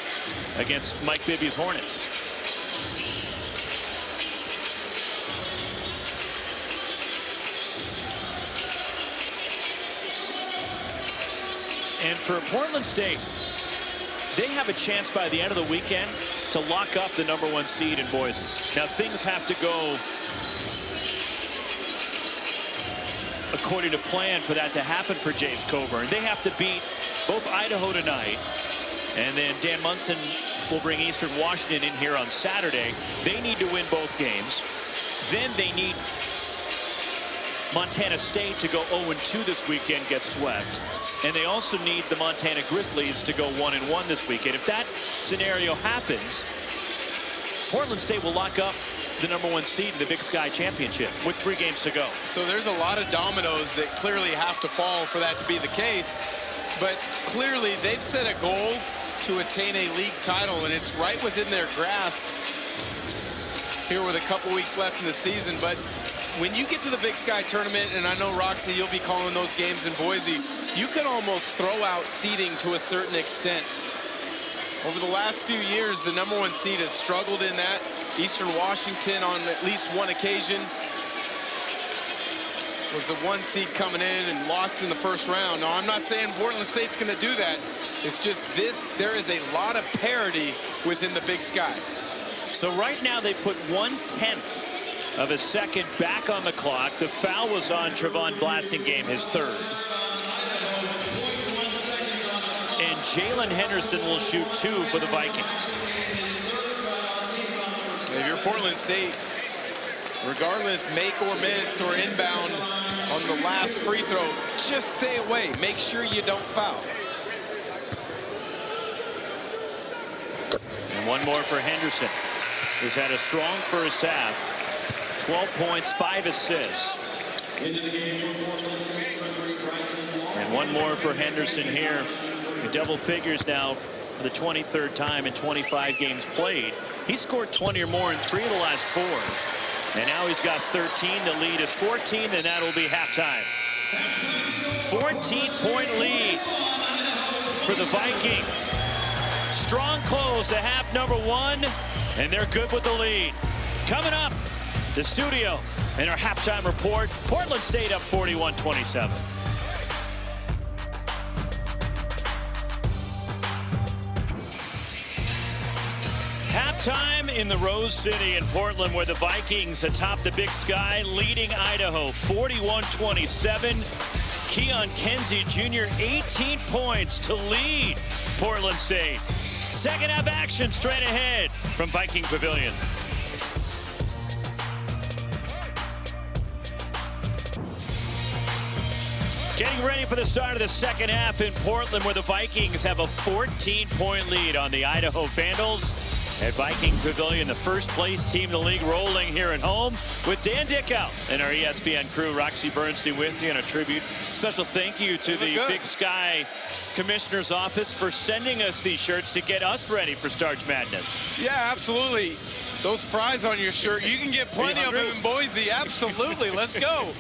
against Mike Bibby's Hornets. And for Portland State, they have a chance by the end of the weekend to lock up the #1 seed in Boise. Now things have to go according to plan for that to happen for Jace Coburn. They have to beat both Idaho tonight, and then Dan Munson will bring Eastern Washington in here on Saturday. They need to win both games. Then they need Montana State to go 0-2 this weekend, get swept. And they also need the Montana Grizzlies to go 1-1 this weekend. If that scenario happens, Portland State will lock up the #1 seed in the Big Sky Championship with 3 games to go. So there's a lot of dominoes that clearly have to fall for that to be the case. But clearly they've set a goal to attain a league title, and it's right within their grasp here with a couple weeks left in the season. But when you get to the Big Sky tournament, and I know, Roxy, you'll be calling those games in Boise, you can almost throw out seeding to a certain extent. Over the last few years, the #1 seed has struggled in that. Eastern Washington, on at least one occasion, was the 1 seed coming in and lost in the first round. Now, I'm not saying Portland State's going to do that. It's just there is a lot of parity within the Big Sky. So right now they put 1/10 of a second back on the clock. The foul was on Trevon Blassingame, his 3rd. And Jalen Henderson will shoot 2 for the Vikings. If you're Portland State, regardless, make or miss or inbound on the last free throw, just stay away. Make sure you don't foul. And one more for Henderson, who's had a strong first half. 12 points, 5 assists. And one more for Henderson here. In double figures now for the 23rd time in 25 games played. He scored 20 or more in 3 of the last 4. And now he's got 13. The lead is 14, and that'll be halftime. 14-point lead for the Vikings. Strong close to half #1, and they're good with the lead. Coming up, the studio and our halftime report. Portland State up 41-27. Halftime in the Rose City in Portland, where the Vikings atop the Big Sky, leading Idaho 41-27. Keon Kenzie Jr. 18 points to lead Portland State. Second half action straight ahead from Viking Pavilion. Getting ready for the start of the second half in Portland, where the Vikings have a 14-point lead on the Idaho Vandals. At Viking Pavilion, the first place team in the league, rolling here at home with Dan Dickow and our ESPN crew. Roxy Bernstein with you, and a tribute. Special thank you to the Big Sky Commissioner's Office for sending us these shirts to get us ready for Starch Madness. Yeah, absolutely. Those fries on your shirt, you can get plenty of them in Boise. Absolutely. Let's go.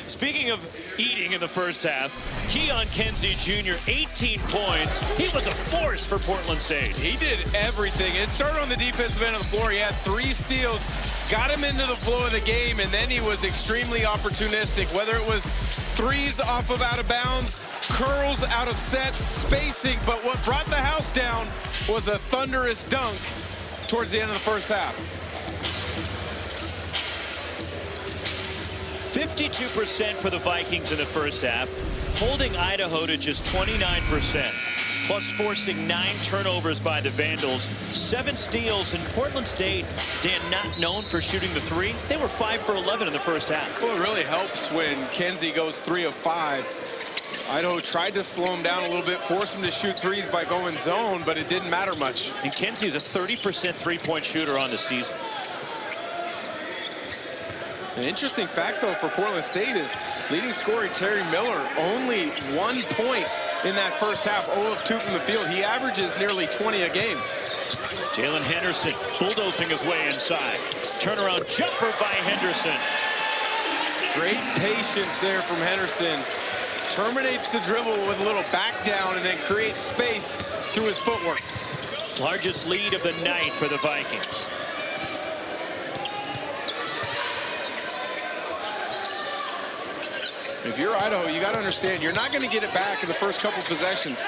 Speaking of eating in the first half, Keon Kenzie Jr., 18 points. He was a force for Portland State. He did everything. It started on the defensive end of the floor. He had 3 steals, got him into the flow of the game, and then he was extremely opportunistic, whether it was threes off of out of bounds, curls out of sets, spacing. But what brought the house down was a thunderous dunk towards the end of the first half. 52% for the Vikings in the first half, holding Idaho to just 29%, plus forcing 9 turnovers by the Vandals, 7 steals. In Portland State, Dan, not known for shooting the 3. They were 5 for 11 in the first half. Well, it really helps when Kenzie goes 3 of 5. Idaho tried to slow him down a little bit, force him to shoot threes by going zone, but it didn't matter much. And Kenzie's a 30% three-point shooter on the season. An interesting fact, though, for Portland State is leading scorer Terry Miller, only 1 point in that first half, 0 of 2 from the field. He averages nearly 20 a game. Jalen Henderson bulldozing his way inside. Turnaround jumper by Henderson. Great patience there from Henderson. Terminates the dribble with a little back down and then creates space through his footwork. Largest lead of the night for the Vikings. If you're Idaho, you got to understand, you're not going to get it back in the first couple possessions.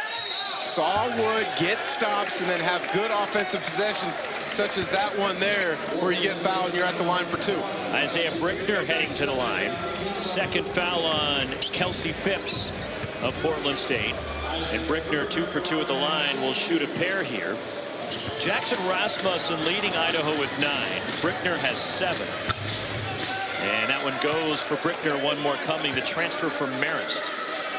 Saw Wood, get stops, and then have good offensive possessions, such as that one there, where you get fouled and you're at the line for 2. Isaiah Brickner heading to the line. Second foul on Kelsey Phipps of Portland State. And Brickner, 2 for 2 at the line, will shoot a pair here. Jackson Rasmussen leading Idaho with 9. Brickner has 7. And that one goes for Brickner. One more coming, the transfer from Marist.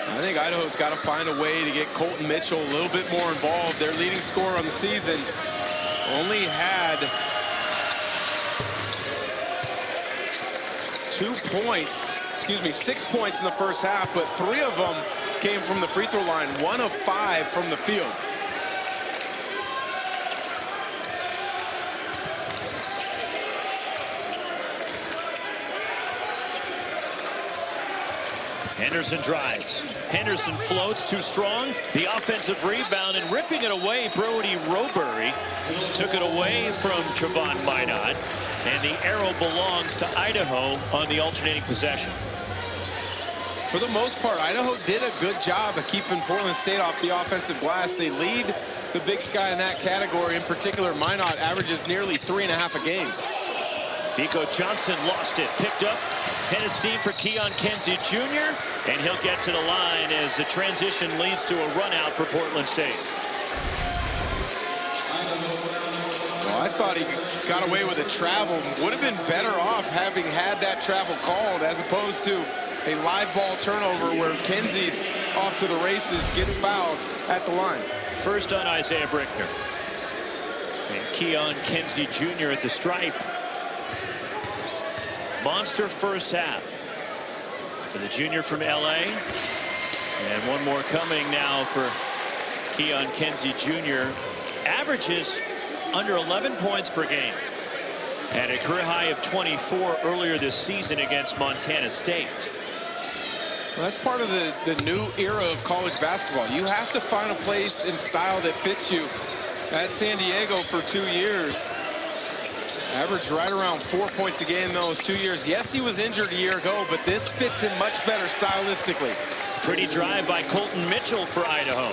I think Idaho's got to find a way to get Colton Mitchell a little bit more involved. Their leading scorer on the season only had 6 points in the first half, but 3 of them came from the free throw line, 1 of 5 from the field. Henderson drives. Henderson floats, too strong. The offensive rebound and ripping it away. Brody Roberry took it away from Trevon Minot, and the arrow belongs to Idaho on the alternating possession. For the most part, Idaho did a good job of keeping Portland State off the offensive glass. They lead the Big Sky in that category. In particular, Minot averages nearly 3.5 a game. Nico Johnson lost it, picked up, head of steam for Keon Kenzie Jr., and he'll get to the line as the transition leads to a run out for Portland State. Well, I thought he got away with a travel. Would have been better off having had that travel called as opposed to a live ball turnover where Kenzie's off to the races, gets fouled at the line. First on Isaiah Brickner. And Keon Kenzie Jr. at the stripe. Monster first half for the junior from LA. And one more coming now for Keon Kenzie Jr. Averages under 11 points per game. Had a career high of 24 earlier this season against Montana State. Well, that's part of the new era of college basketball. You have to find a place and style that fits you. At San Diego for 2 years. Averaged right around 4 points a game in those 2 years. Yes, he was injured a year ago, but this fits him much better stylistically. Pretty drive by Colton Mitchell for Idaho.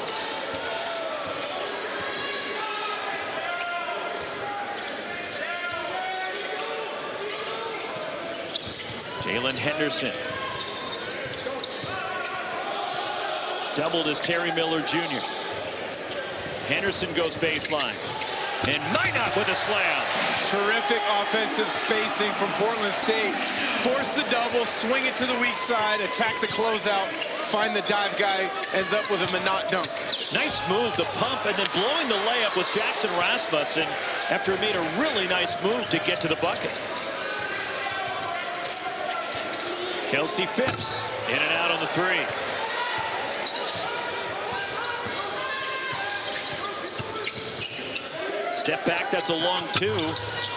Jalen Henderson. Doubled as Terry Miller Jr. Henderson goes baseline. And Minot with a slam. Terrific offensive spacing from Portland State. Force the double, swing it to the weak side, attack the closeout, find the dive guy, ends up with a Minot dunk. Nice move, the pump, and then blowing the layup was Jackson Rasmussen after he made a really nice move to get to the bucket. Kelsey Phipps in and out on the three. Step back, that's a long 2.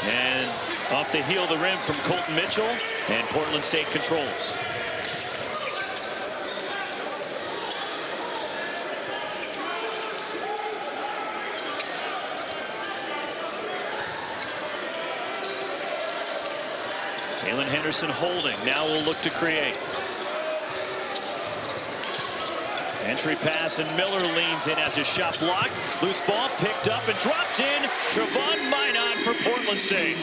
And off the heel of the rim from Colton Mitchell, and Portland State controls. Jalen Henderson holding. Now we'll look to create. Entry pass, and Miller leans in as his shot blocked. Loose ball picked up and dropped in. Trevon Minot for Portland State.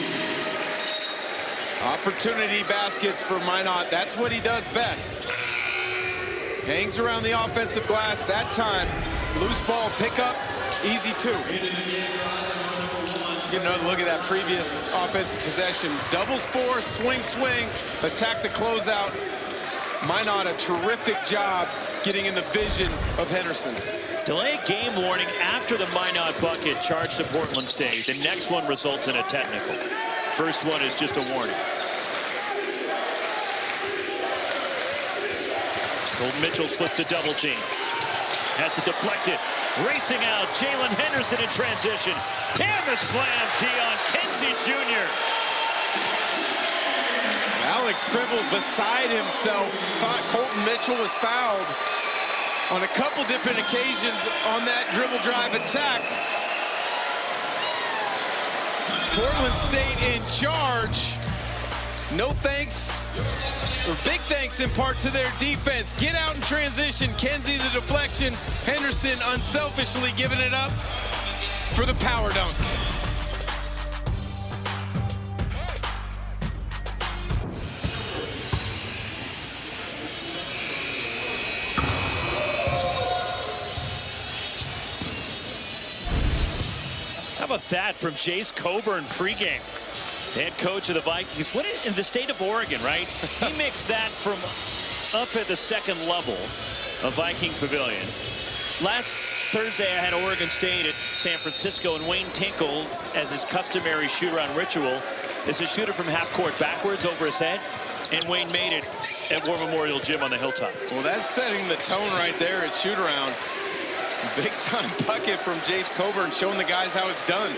Opportunity baskets for Minot. That's what he does best. Hangs around the offensive glass that time. Loose ball pickup, easy 2. Get another look at that previous offensive possession. Doubles 4, swing, swing, attack the closeout. Minot, a terrific job getting in the vision of Henderson. Delay game warning after the Minot bucket charged to Portland State. The next one results in a technical. First one is just a warning. Colton Mitchell splits the double team. Has it deflected. Racing out, Jalen Henderson in transition. And the slam, Keon Kenzie Jr. Alex Pribble beside himself. Thought Colton Mitchell was fouled on a couple different occasions on that dribble drive attack. Portland State in charge. No thanks, or big thanks in part to their defense. Get out in transition. Kenzie the deflection. Henderson unselfishly giving it up for the power dunk. How about that from Jace Coburn pregame? Head coach of the Vikings. What in the state of Oregon, right? He mixed that from up at the second level of Viking Pavilion. Last Thursday, I had Oregon State at San Francisco, and Wayne Tinkle, as his customary shoot-around ritual, is a shooter from half court backwards over his head. And Wayne made it at War Memorial Gym on the Hilltop. Well, that's setting the tone right there at shoot-around. Big-time bucket from Jace Coburn, showing the guys how it's done.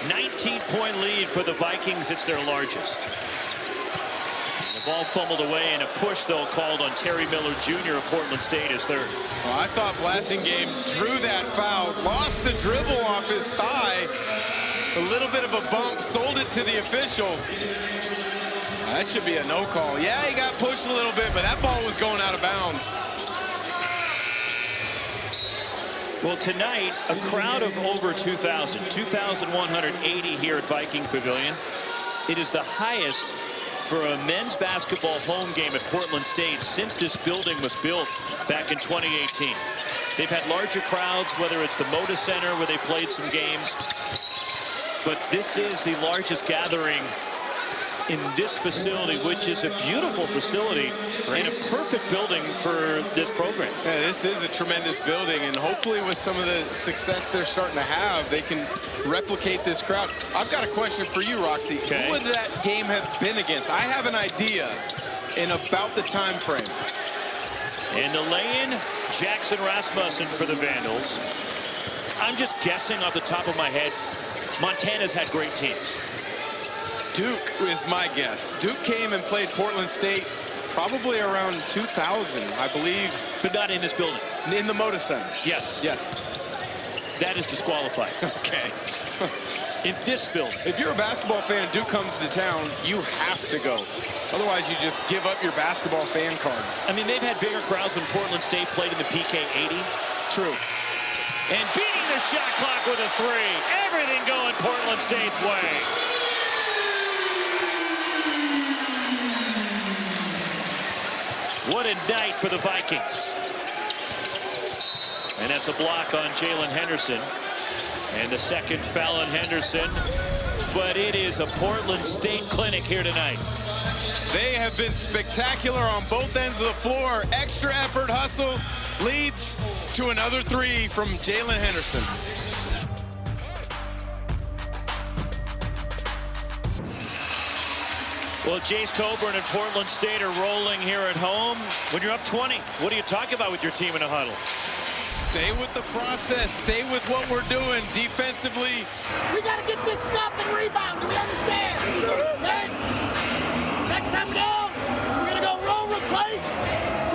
19-point lead for the Vikings. It's their largest. The ball fumbled away, and a push, though, called on Terry Miller Jr. of Portland State is third. Well, I thought Blasingame drew that foul, lost the dribble off his thigh. A little bit of a bump, sold it to the official. That should be a no call. Yeah, he got pushed a little bit, but that ball was going out of bounds. Well, tonight, a crowd of over 2,000, 2,180 here at Viking Pavilion. It is the highest for a men's basketball home game at Portland State since this building was built back in 2018. They've had larger crowds, whether it's the Moda Center where they played some games, but this is the largest gathering in this facility, which is a beautiful facility and a perfect building for this program. Yeah, this is a tremendous building, and hopefully with some of the success they're starting to have, they can replicate this crowd. I've got a question for you, Roxy. Okay. Who would that game have been against? I have an idea in about the time frame. And the lay-in, Jackson Rasmussen for the Vandals. I'm just guessing off the top of my head. Montana's had great teams. Duke is my guess. Duke came and played Portland State probably around 2000, I believe. But not in this building. In the Moda Center. Yes. Yes. That is disqualified. Okay. In this building. If you're a basketball fan and Duke comes to town, you have to go. Otherwise, you just give up your basketball fan card. I mean, they've had bigger crowds when Portland State played in the PK 80. True. And beating the shot clock with a three. Everything going Portland State's way. What a night for the Vikings. And that's a block on Jalen Henderson. And the second foul on Henderson. But it is a Portland State clinic here tonight. They have been spectacular on both ends of the floor. Extra effort, hustle, leads to another three from Jalen Henderson. Well, Jace Coburn and Portland State are rolling here at home. When you're up 20, what do you talk about with your team in a huddle? Stay with the process. Stay with what we're doing defensively. We got to get this stop and rebound. Do we understand? Okay? Next time down, we're going to go roll, replace.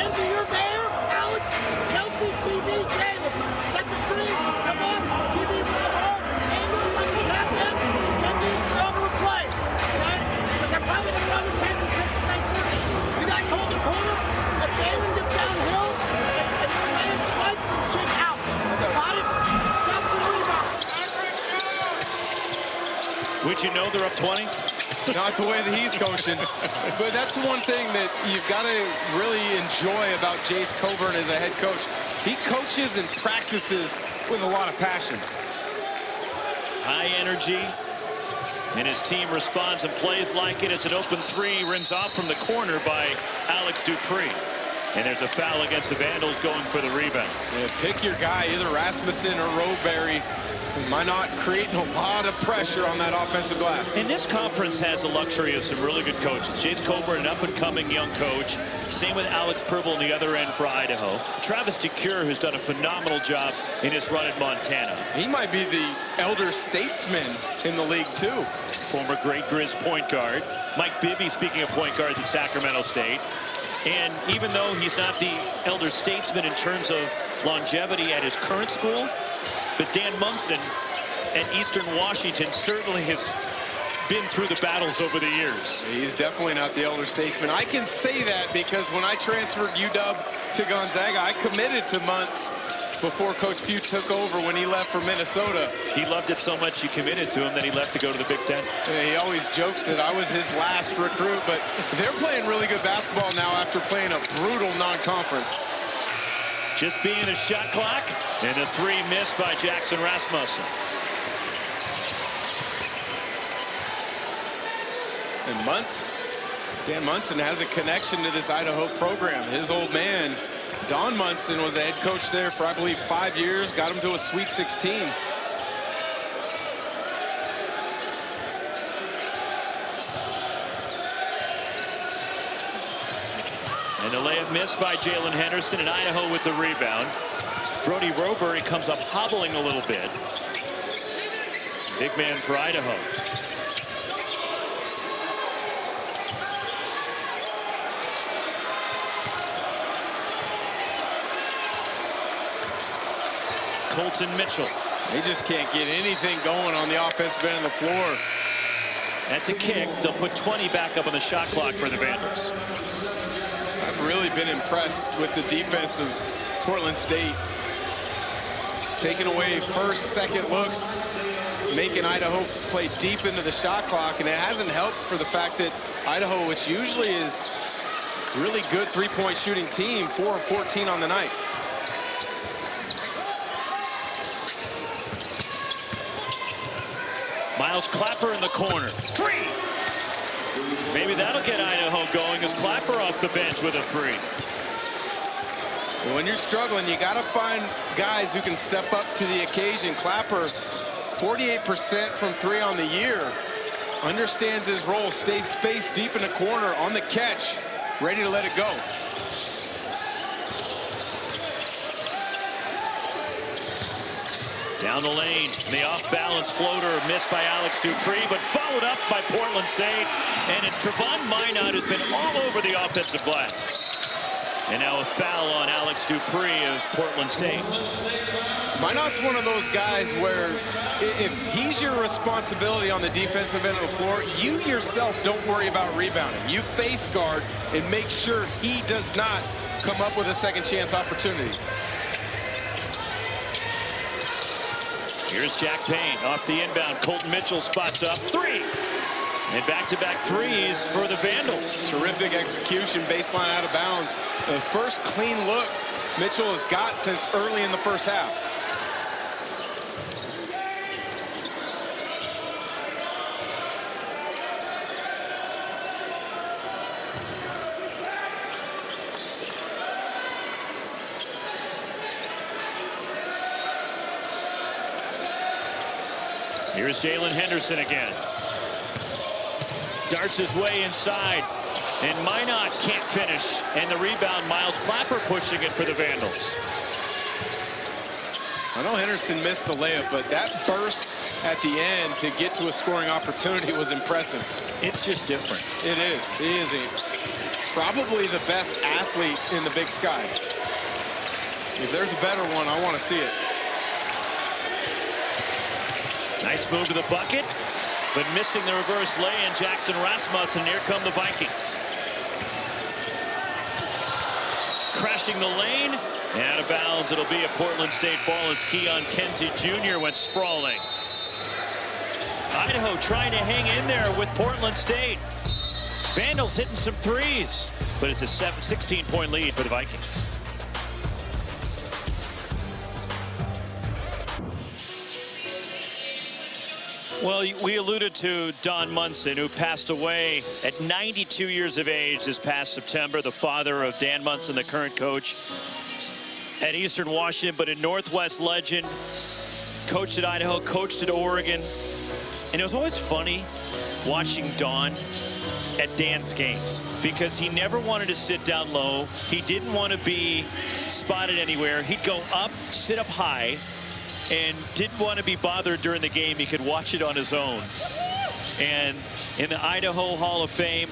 Kenzie, you're there. Alex, Kelsey, TV, Jalen. Set the screen. Come on. TV, run hard. Andrew, when we have them, Kenzie, you're going to replace. Okay? Because they're probably going to run with Kansas since the 9:30. You guys hold the corner. If Jalen gets downhill, and Ryan swipes and shit out. Got it? Stops and rebound. Would you know they're up 20? Not the way that he's coaching. But that's one thing that you've got to really enjoy about Jace Coburn as a head coach. He coaches and practices with a lot of passion. High energy. And his team responds and plays like it as an open three rims off from the corner by Alex Dupree. And there's a foul against the Vandals going for the rebound. Yeah, pick your guy, either Rasmussen or Roberry. Why not creating a lot of pressure on that offensive glass? And this conference has the luxury of some really good coaches. Jace Coburn, an up-and-coming young coach. Same with Alex Purble on the other end for Idaho. Travis DeCure, who's done a phenomenal job in his run at Montana. He might be the elder statesman in the league, too. Former great Grizz point guard. Mike Bibby, speaking of point guards at Sacramento State. And even though he's not the elder statesman in terms of longevity at his current school, but Dan Munson at Eastern Washington certainly has been through the battles over the years. He's definitely not the elder statesman. I can say that because when I transferred UW to Gonzaga, I committed to Muntz before Coach Few took over when he left for Minnesota. He loved it so much you committed to him that he left to go to the Big Ten. Yeah, he always jokes that I was his last recruit, but they're playing really good basketball now after playing a brutal non-conference. Just being the shot clock, and a three missed by Jackson Rasmussen. And Dan Munson has a connection to this Idaho program. His old man, Don Munson, was a head coach there for, I believe, 5 years, got him to a Sweet 16. And the layup missed by Jalen Henderson, and Idaho with the rebound. Brody Roberry comes up hobbling a little bit. Big man for Idaho. Colton Mitchell. They just can't get anything going on the offensive end of the floor. That's a kick. They'll put 20 back up on the shot clock for the Vandals. I've really been impressed with the defense of Portland State. Taking away first, second looks, making Idaho play deep into the shot clock, and it hasn't helped for the fact that Idaho, which usually is a really good three-point shooting team, 4 of 14 on the night. Miles Clapper in the corner. 3! Maybe that'll get Idaho going as Clapper off the bench with a 3. When you're struggling, you got to find guys who can step up to the occasion. Clapper, 48% from 3 on the year. Understands his role, stays spaced deep in the corner on the catch, ready to let it go. Down the lane, the off-balance floater missed by Alex Dupree, but followed up by Portland State. And it's Trevon Minot who's been all over the offensive glass. And now a foul on Alex Dupree of Portland State. Minot's one of those guys where if he's your responsibility on the defensive end of the floor, you yourself don't worry about rebounding. You face guard and make sure he does not come up with a second chance opportunity. Here's Jack Payne off the inbound. Colton Mitchell spots up 3. And back-to-back threes for the Vandals. Terrific execution, baseline out of bounds. The first clean look Mitchell has got since early in the first half. Here's Jalen Henderson again. Darts his way inside, and Minot can't finish. And the rebound, Miles Clapper pushing it for the Vandals. I know Henderson missed the layup, but that burst at the end to get to a scoring opportunity was impressive. It's just different. It is. He is probably the best athlete in the Big Sky. If there's a better one, I want to see it. Nice move to the bucket, but missing the reverse lay-in. Jackson Rasmussen. Here come the Vikings. Crashing the lane, and out of bounds. It'll be a Portland State ball as Keon Kenzie Jr. went sprawling. Idaho trying to hang in there with Portland State. Vandals hitting some threes, but it's a 16-point lead for the Vikings. Well, we alluded to Don Munson, who passed away at 92 years of age this past September, the father of Dan Munson, the current coach at Eastern Washington, but a Northwest legend, coached at Idaho, coached at Oregon. And it was always funny watching Don at Dan's games because he never wanted to sit down low. He didn't want to be spotted anywhere. He'd go up, sit up high, and didn't want to be bothered during the game. He could watch it on his own. And in the Idaho Hall of Fame,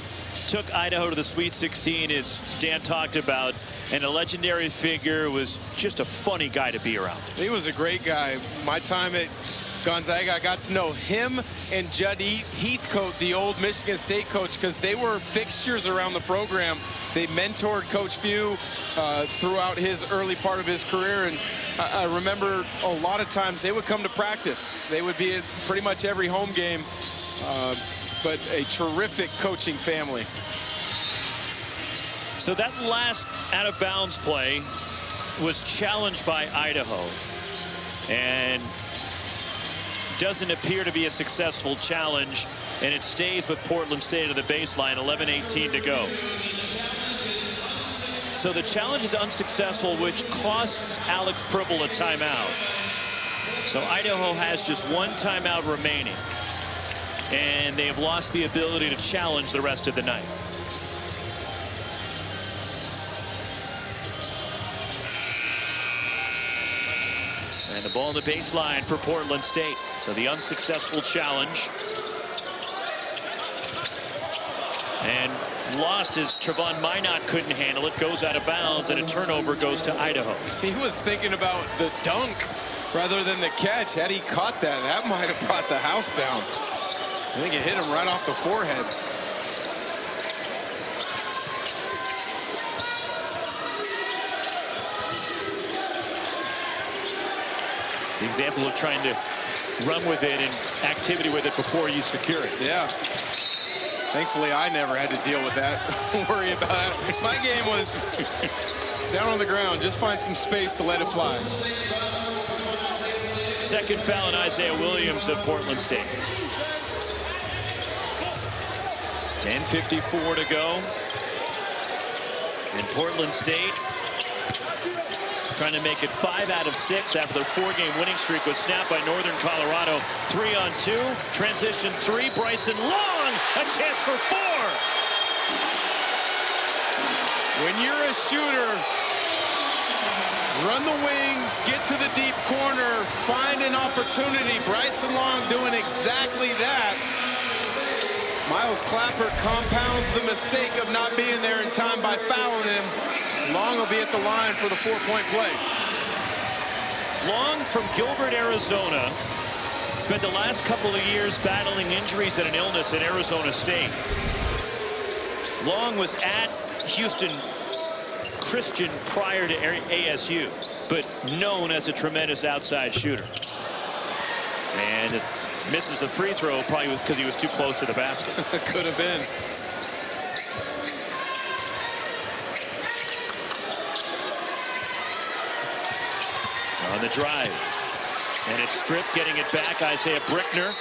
took Idaho to the Sweet 16, as Dan talked about, and a legendary figure, was just a funny guy to be around. He was a great guy. My time at Gonzaga, I got to know him and Judd Heathcote, the old Michigan State coach, because they were fixtures around the program. They mentored Coach Few throughout his early part of his career, and I remember a lot of times they would come to practice. They would be at pretty much every home game, but a terrific coaching family. So that last out-of-bounds play was challenged by Idaho, and doesn't appear to be a successful challenge, and it stays with Portland State at the baseline, 11:18 to go. So the challenge is unsuccessful, which costs Alex Pribble a timeout. So Idaho has just one timeout remaining, and they have lost the ability to challenge the rest of the night. The ball on the baseline for Portland State. So the unsuccessful challenge. And lost as Trevon Minot couldn't handle it. Goes out of bounds, and a turnover goes to Idaho. He was thinking about the dunk rather than the catch. Had he caught that, that might have brought the house down. I think it hit him right off the forehead. The example of trying to run with it and activity with it before you secure it. Yeah. Thankfully, I never had to deal with that. Don't worry about it. My game was down on the ground. Just find some space to let it fly. Second foul on Isaiah Williams of Portland State. 10:54 to go. And Portland State trying to make it 5 out of 6 after their 4-game winning streak was snapped by Northern Colorado. 3-on-2, transition 3, Bryson Long, a chance for 4. When you're a shooter, run the wings, get to the deep corner, find an opportunity. Bryson Long doing exactly that. Miles Clapper compounds the mistake of not being there in time by fouling him. Long will be at the line for the 4-point play. Long from Gilbert, Arizona. Spent the last couple of years battling injuries and an illness at Arizona State. Long was at Houston Christian prior to ASU, but known as a tremendous outside shooter. And misses the free throw probably because he was too close to the basket. Could have been. On the drive, and it's stripped, getting it back, Isaiah Brickner,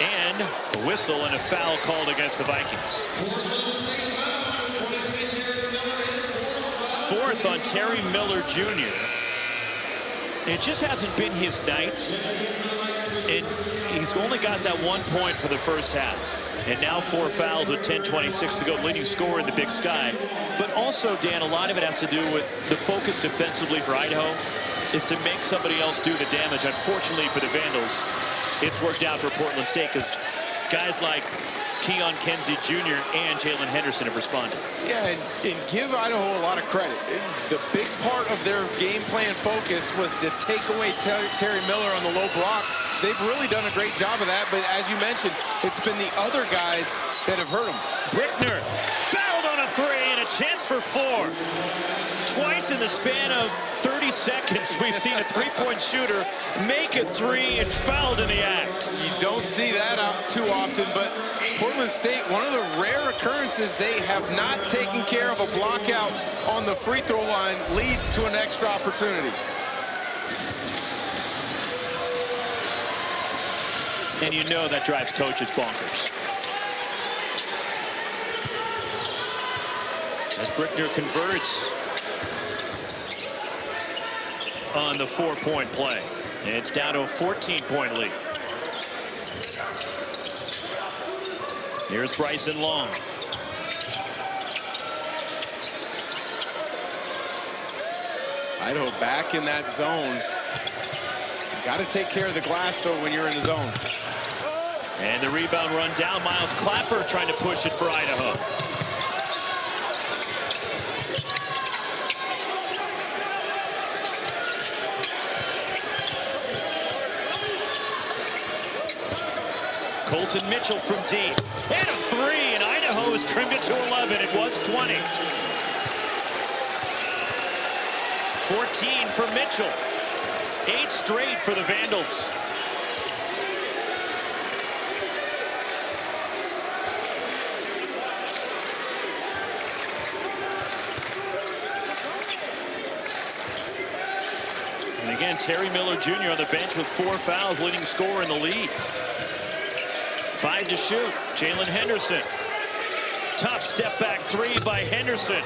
and a whistle and a foul called against the Vikings. Fourth on Terry Miller Jr. It just hasn't been his night, and he's only got that 1 point for the first half. And now 4 fouls with 10:26 to go, leading scorer in the Big Sky. But also, Dan, a lot of it has to do with the focus defensively for Idaho is to make somebody else do the damage. Unfortunately for the Vandals, it's worked out for Portland State because guys like Keon Kenzie Jr. and Jalen Henderson have responded. Yeah, and give Idaho a lot of credit. The big part of their game plan focus was to take away Terry Miller on the low block. They've really done a great job of that, but as you mentioned, it's been the other guys that have hurt them. Brickner fouled on a 3 and a chance for 4. Twice in the span of 30 seconds, we've seen a 3-point shooter make it 3 and fouled in the act. You don't see that out too often, but Portland State, one of the rare occurrences they have not taken care of a block out on the free throw line, leads to an extra opportunity. And you know that drives coaches bonkers. As Brickner converts on the 4-point play. And it's down to a 14-point lead. Here's Bryson Long. Idaho back in that zone. Got to take care of the glass, though, when you're in the zone. And the rebound run down. Miles Clapper trying to push it for Idaho. Colton Mitchell from deep. And a 3, and Idaho has trimmed it to 11. It was 20. 14 for Mitchell. 8 straight for the Vandals. And again, Terry Miller Jr. on the bench with 4 fouls, leading scorer in the league. 5 to shoot. Jalen Henderson. Tough step back 3 by Henderson.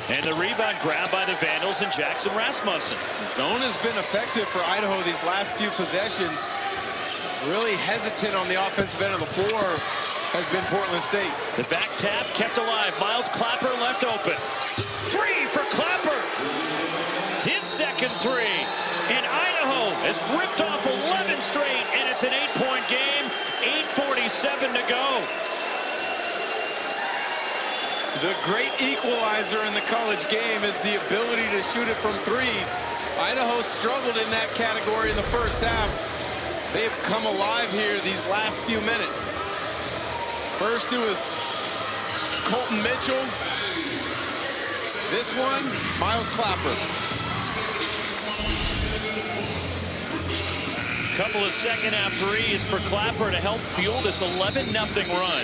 And the rebound grab by the Vandals and Jackson Rasmussen. The zone has been effective for Idaho these last few possessions. Really hesitant on the offensive end of the floor has been Portland State. The back tap kept alive. Miles Clapper left open. 3 for Clapper. His second 3. And Idaho Idaho has ripped off 11 straight, and it's an 8-point game. 8:47 to go. The great equalizer in the college game is the ability to shoot it from three. Idaho struggled in that category in the first half. They've come alive here these last few minutes. First it was Colton Mitchell. This one, Miles Clapper. Couple of second-half threes for Clapper to help fuel this 11-0 run.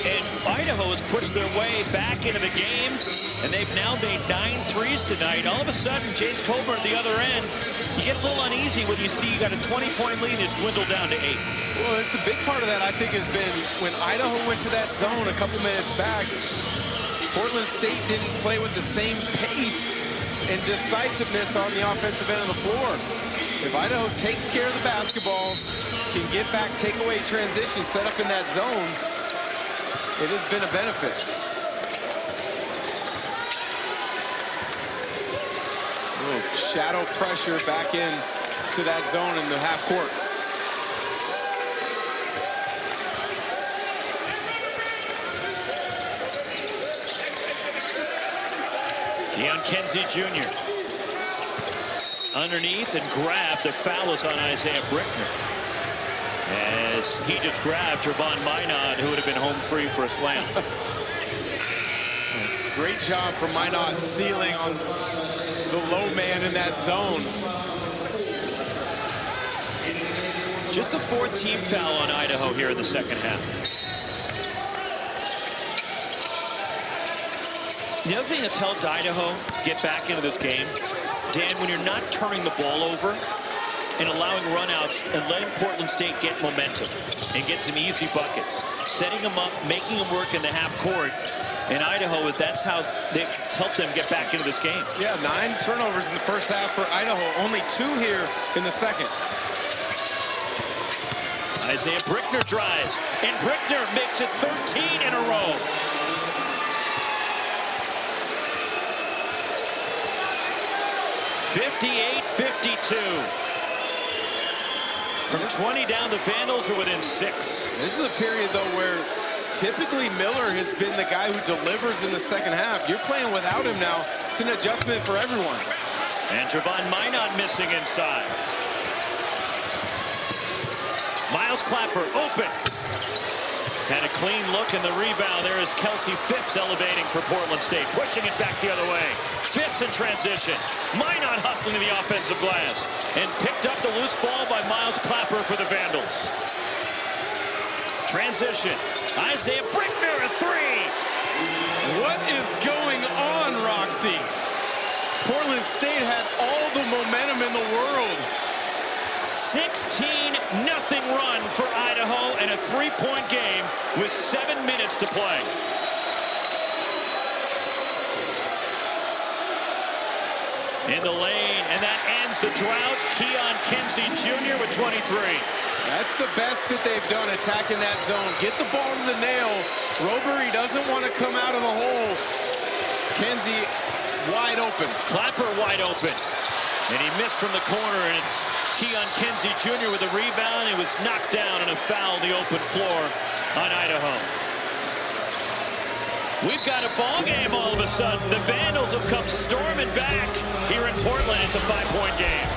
And Idaho has pushed their way back into the game, and they've now made 9 threes tonight. All of a sudden, Jace Coburn at the other end, you get a little uneasy when you see you got a 20-point lead and it's dwindled down to 8. Well, it's a big part of that, I think, has been when Idaho went to that zone a couple minutes back, Portland State didn't play with the same pace and decisiveness on the offensive end of the floor. If Idaho takes care of the basketball, can get back, take away transition, set up in that zone, it has been a benefit. A little shadow pressure back in to that zone in the half court. Keon Kinsey Jr. underneath and grabbed. The foul is on Isaiah Brickner, as he just grabbed Trevon Minot, who would have been home free for a slam. Great job from Minot sealing on the low man in that zone. Just the 4th team foul on Idaho here in the second half. The other thing that's helped Idaho get back into this game, Dan, when you're not turning the ball over and allowing runouts and letting Portland State get momentum and get some easy buckets, setting them up, making them work in the half court. And Idaho, that's how it's helped them get back into this game. Yeah, 9 turnovers in the first half for Idaho, only 2 here in the second. Isaiah Brickner drives, and Brickner makes it 13 in a row. (58-52). From 20 down, the Vandals are within 6. This is a period, though, where typically Miller has been the guy who delivers in the second half. You're playing without him now. It's an adjustment for everyone. And Trevon Minot missing inside. Miles Clapper open. Had a clean look in the rebound. There is Kelsey Phipps elevating for Portland State, pushing it back the other way. Phipps in transition. Minot hustling to the offensive glass, and picked up the loose ball by Miles Clapper for the Vandals. Transition. Isaiah Brickner, a 3. What is going on, Roxy? Portland State had all the momentum in the world. 16-0 run for Idaho, and a 3-point game with 7 minutes to play. In the lane, and that ends the drought. Keon Kinsey Jr. with 23. That's the best that they've done, attacking that zone. Get the ball to the nail. Roberry doesn't want to come out of the hole. Kinsey wide open. Clapper wide open. And he missed from the corner, and it's Keon Kinsey Jr. with a rebound. He was knocked down and a foul in the open floor on Idaho. We've got a ball game all of a sudden. The Vandals have come storming back here in Portland. It's a 5-point game.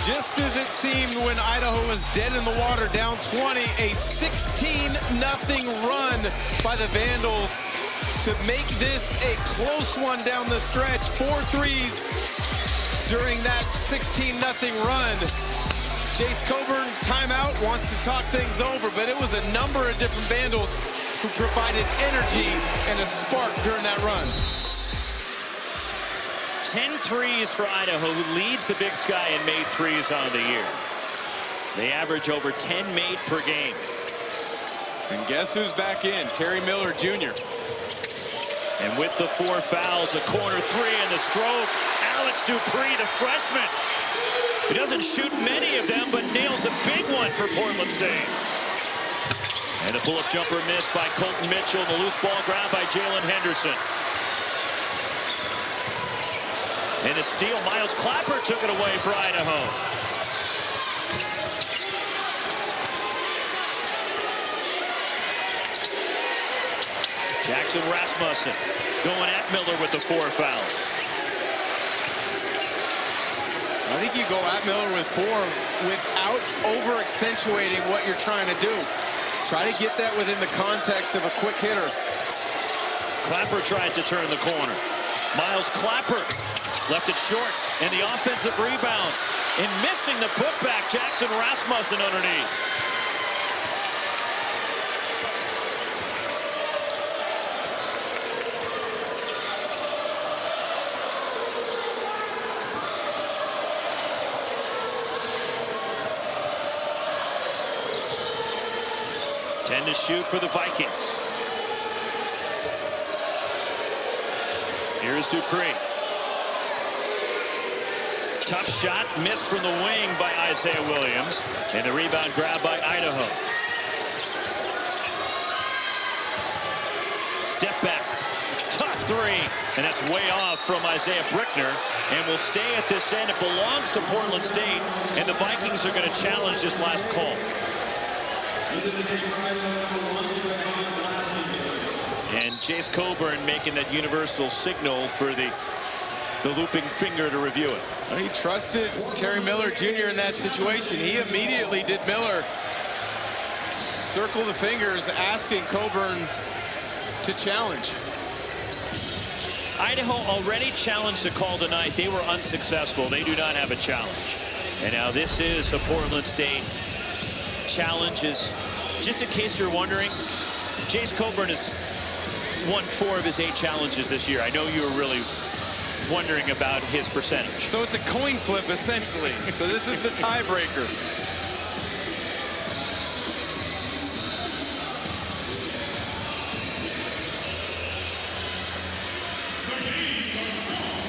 Just as it seemed when Idaho was dead in the water, down 20, a 16-0 run by the Vandals to make this a close one down the stretch. 4 threes during that 16-0 run. Jace Coburn, timeout, wants to talk things over, but it was a number of different Vandals who provided energy and a spark during that run. 10 threes for Idaho, who leads the Big Sky in made threes on the year. They average over 10 made per game. And guess who's back in? Terry Miller Jr. And with the 4 fouls, a corner 3 and the stroke. Alex Dupree, the freshman. He doesn't shoot many of them, but nails a big one for Portland State. And the pull-up jumper missed by Colton Mitchell. The loose ball grabbed by Jalen Henderson. And a steal, Miles Clapper took it away for Idaho. Jackson Rasmussen going at Miller with the 4 fouls. I think you go at Miller with 4 without over-accentuating what you're trying to do. Try to get that within the context of a quick hitter. Clapper tries to turn the corner. Miles Clapper left it short, and the offensive rebound. And missing the putback, Jackson Rasmussen underneath. To shoot for the Vikings. Here's Dupree. Tough shot, missed from the wing by Isaiah Williams, and the rebound grabbed by Idaho. Step back, tough 3, and that's way off from Isaiah Brickner, and will stay at this end. It belongs to Portland State, and the Vikings are going to challenge this last call. And Chase Coburn making that universal signal for the looping finger to review it. Well, he trusted Terry Miller Jr. in that situation. He immediately did Miller circle the fingers, asking Coburn to challenge. Idaho already challenged the call tonight. They were unsuccessful. They do not have a challenge. And now this is a Portland State challenge. Is just in case you're wondering, Chase Coburn has won 4 of his 8 challenges this year. I know you were really wondering about his percentage. So it's a coin flip, essentially. So this is the tiebreaker.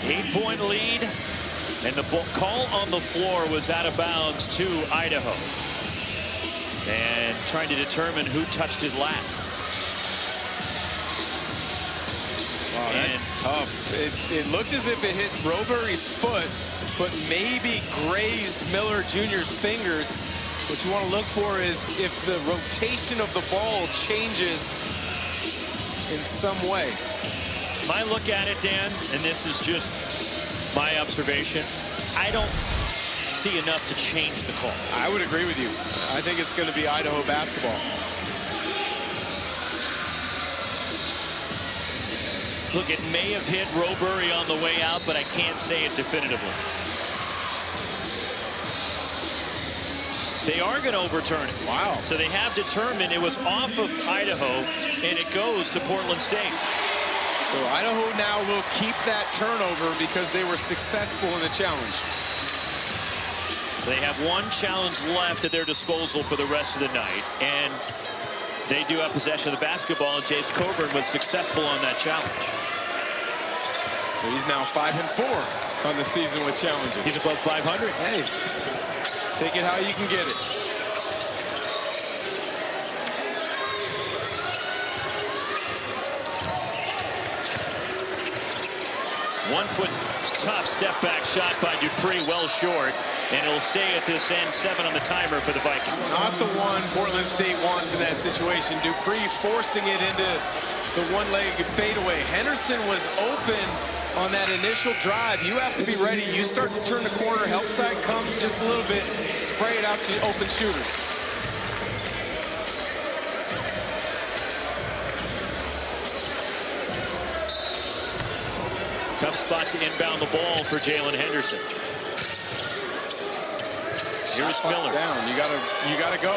Eight-point lead, and the call on the floor was out of bounds to Idaho. And trying to determine who touched it last. Wow, that's tough. It looked as if it hit Roberry's foot, but maybe grazed Miller Jr.'s fingers. What you want to look for is if the rotation of the ball changes in some way. My look at it, Dan, and this is just my observation, I don't see enough to change the call. I would agree with you. I think it's going to be Idaho basketball. Look, it may have hit Roberry on the way out, but I can't say it definitively. They are going to overturn it. Wow. So they have determined it was off of Idaho, and it goes to Portland State. So Idaho now will keep that turnover because they were successful in the challenge. So they have 1 challenge left at their disposal for the rest of the night, and they do have possession of the basketball, and Chase Coburn was successful on that challenge. So he's now 5-4 on the season with challenges. He's above 500. Hey, take it how you can get it. One-foot tough step-back shot by Dupree, well short, and it'll stay at this end. 7 on the timer for the Vikings. Not the one Portland State wants in that situation. Dupree forcing it into the one-legged fadeaway. Henderson was open on that initial drive. You have to be ready. You start to turn the corner, help side comes just a little bit, spray it out to open shooters. Tough spot to inbound the ball for Jalen Henderson. Here's Miller. Down. You gotta go.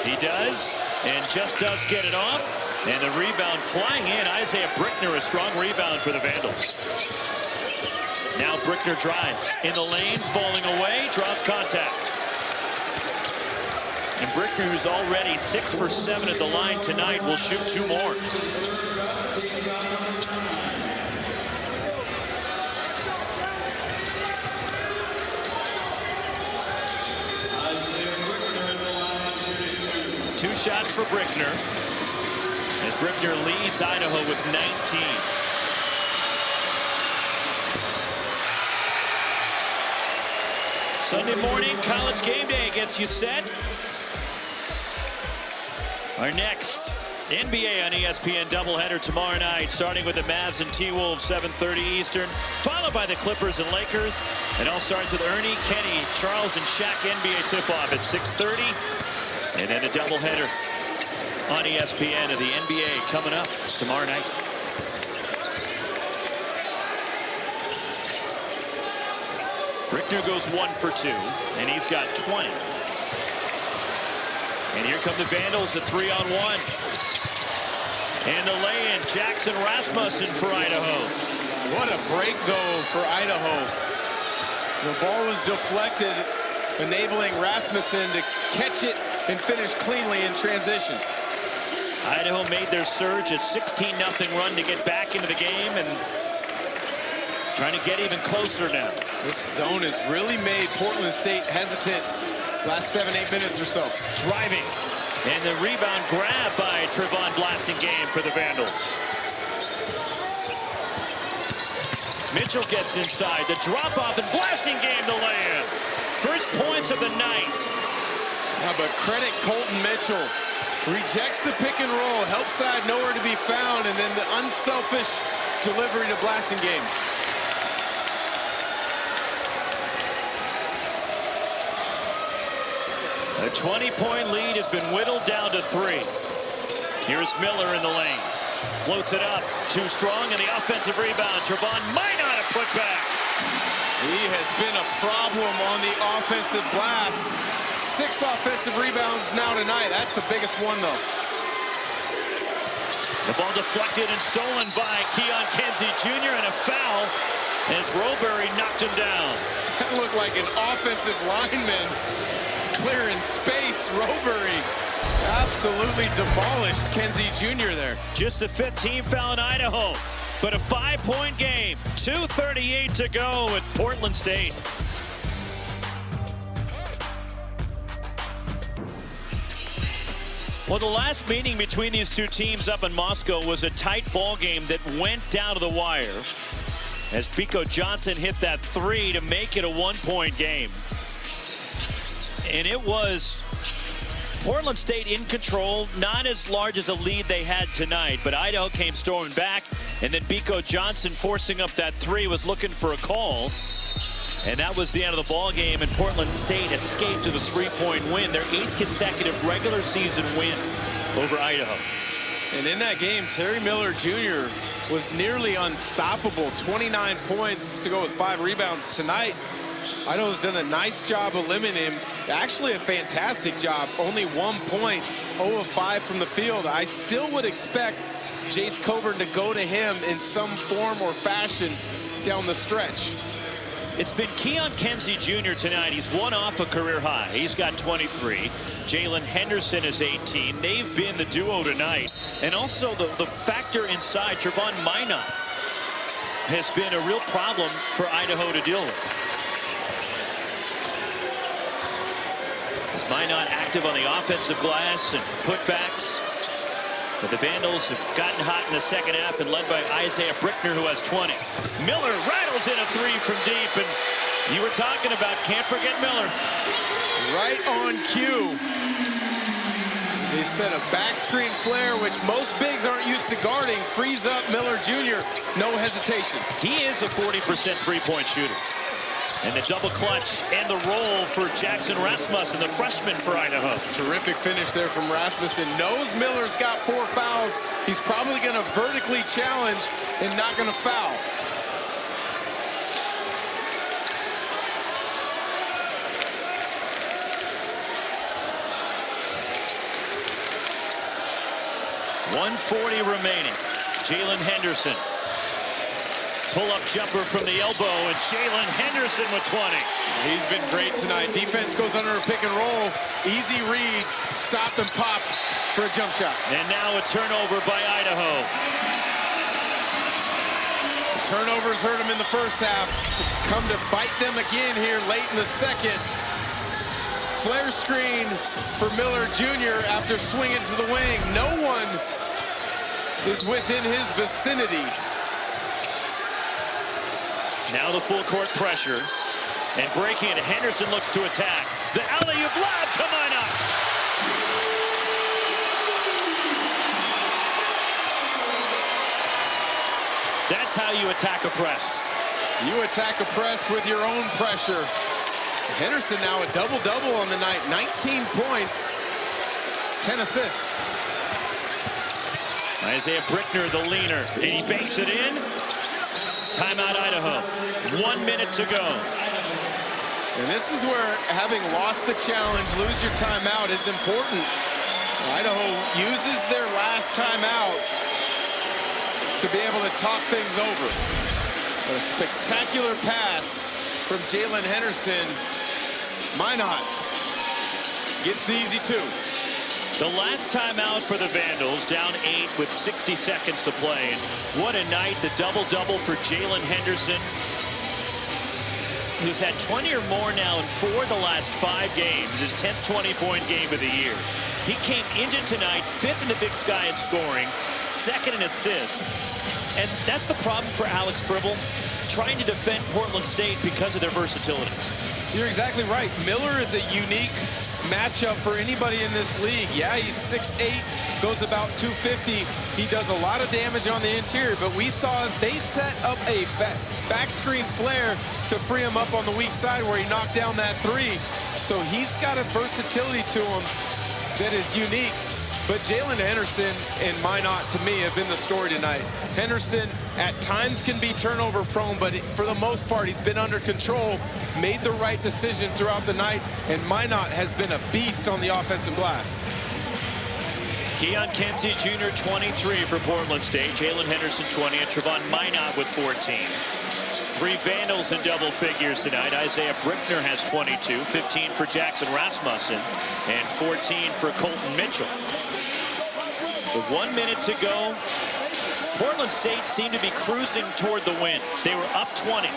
He does, and just does get it off. And the rebound flying in. Isaiah Brickner, a strong rebound for the Vandals. Now Brickner drives in the lane, falling away, draws contact. And Brickner, who's already 6 for 7 at the line tonight, will shoot 2 more. Two shots for Brickner, as Brickner leads Idaho with 19. Sunday morning, college game day gets you set. Our next NBA on ESPN doubleheader tomorrow night, starting with the Mavs and T-Wolves, 7:30 Eastern, followed by the Clippers and Lakers. It all starts with Ernie, Kenny, Charles, and Shaq NBA tip-off at 6:30. And then the doubleheader on ESPN of the NBA coming up tomorrow night. Brickner goes 1 for 2, and he's got 20. And here come the Vandals at 3-on-1. And the lay-in, Jackson Rasmussen for Idaho. What a break, though, for Idaho. The ball was deflected, enabling Rasmussen to catch it and finish cleanly in transition. Idaho made their surge, a 16-0 run to get back into the game, and trying to get even closer now. This zone has really made Portland State hesitant last 7-8 minutes or so. Driving, and the rebound grab by Trevon Blasingame for the Vandals. Mitchell gets inside, the drop off, and Blasingame the lay-in. First points of the night. Yeah, but credit Colton Mitchell. Rejects the pick and roll, help side nowhere to be found, and then the unselfish delivery to Blasingame. A 20-point lead has been whittled down to 3. Here's Miller in the lane. Floats it up. Too strong, and the offensive rebound. Trevon might not have put back. He has been a problem on the offensive glass. 6 offensive rebounds now tonight. That's the biggest one, though. The ball deflected and stolen by Keon Kenzie Jr. and a foul as Roberry knocked him down. That looked like an offensive lineman clearing space. Roberry absolutely demolished Kenzie Jr. there. Just the 5th team foul in Idaho, but a 5-point game. 2:38 to go at Portland State. Well, the last meeting between these two teams up in Moscow was a tight ball game that went down to the wire as Biko Johnson hit that 3 to make it a 1-point game. And it was Portland State in control, not as large as a lead they had tonight, but Idaho came storming back, and then Biko Johnson forcing up that 3 was looking for a call. And that was the end of the ball game, and Portland State escaped to the 3-point win, their 8th consecutive regular season win over Idaho. And in that game, Terry Miller Jr. was nearly unstoppable. 29 points to go with 5 rebounds tonight. Idaho's done a nice job of limiting him. Actually a fantastic job. Only 1 point, 0 of 5 from the field. I still would expect Jace Coburn to go to him in some form or fashion down the stretch. It's been Keon Kenzie Jr. tonight. He's one off a career high. He's got 23. Jalen Henderson is 18. They've been the duo tonight. And also the factor inside, Trevon Minot has been a real problem for Idaho to deal with. As Minot active on the offensive glass and putbacks. But the Vandals have gotten hot in the second half and led by Isaiah Brickner, who has 20. Miller rattles in a 3 from deep, and you were talking about can't forget Miller. Right on cue. They set a back screen flare, which most bigs aren't used to guarding. Frees up Miller Jr. No hesitation. He is a 40% three-point shooter. And the double clutch and the roll for Jackson Rasmussen, the freshman for Idaho. Terrific finish there from Rasmussen. Knows Miller's got 4 fouls. He's probably going to vertically challenge and not going to foul. .140 remaining. Jalen Henderson. Pull-up jumper from the elbow, and Jalen Henderson with 20. He's been great tonight. Defense goes under a pick and roll. Easy read, stop and pop for a jump shot. And now a turnover by Idaho. The turnovers hurt him in the first half. It's come to bite them again here late in the second. Flare screen for Miller Jr. after swinging to the wing. No one is within his vicinity. Now the full court pressure. And breaking it, Henderson looks to attack. The alley-oop lob to Minot. That's how you attack a press. You attack a press with your own pressure. Henderson now a double-double on the night. 19 points, 10 assists. Isaiah Brickner, the leaner, and he banks it in. Timeout, Idaho. 1 minute to go. And this is where having lost the challenge, lose your timeout is important. Idaho uses their last timeout to be able to talk things over. A spectacular pass from Jalen Henderson. Minot gets the easy two. The last time out for the Vandals, down 8 with 60 seconds to play. And what a night, the double-double for Jalen Henderson, who's had 20 or more now in 4 of the last 5 games, his 10th 20-point game of the year. He came into tonight 5th in the Big Sky in scoring, 2nd in assists. And that's the problem for Alex Fribble, trying to defend Portland State because of their versatility. You're exactly right. Miller is a unique matchup for anybody in this league. Yeah, he's 6'8", goes about 250. He does a lot of damage on the interior, but we saw they set up a back screen flare to free him up on the weak side where he knocked down that 3. So he's got a versatility to him that is unique. But Jalen Henderson and Minot, to me, have been the story tonight. Henderson at times can be turnover prone, but for the most part, he's been under control, made the right decision throughout the night, and Minot has been a beast on the offensive glass. Keon Kenzie Jr., 23 for Portland State. Jalen Henderson, 20, and Trevon Minot with 14. 3 Vandals in double figures tonight. Isaiah Brickner has 22, 15 for Jackson Rasmussen, and 14 for Colton Mitchell. With 1 minute to go, Portland State seemed to be cruising toward the win. They were up 20.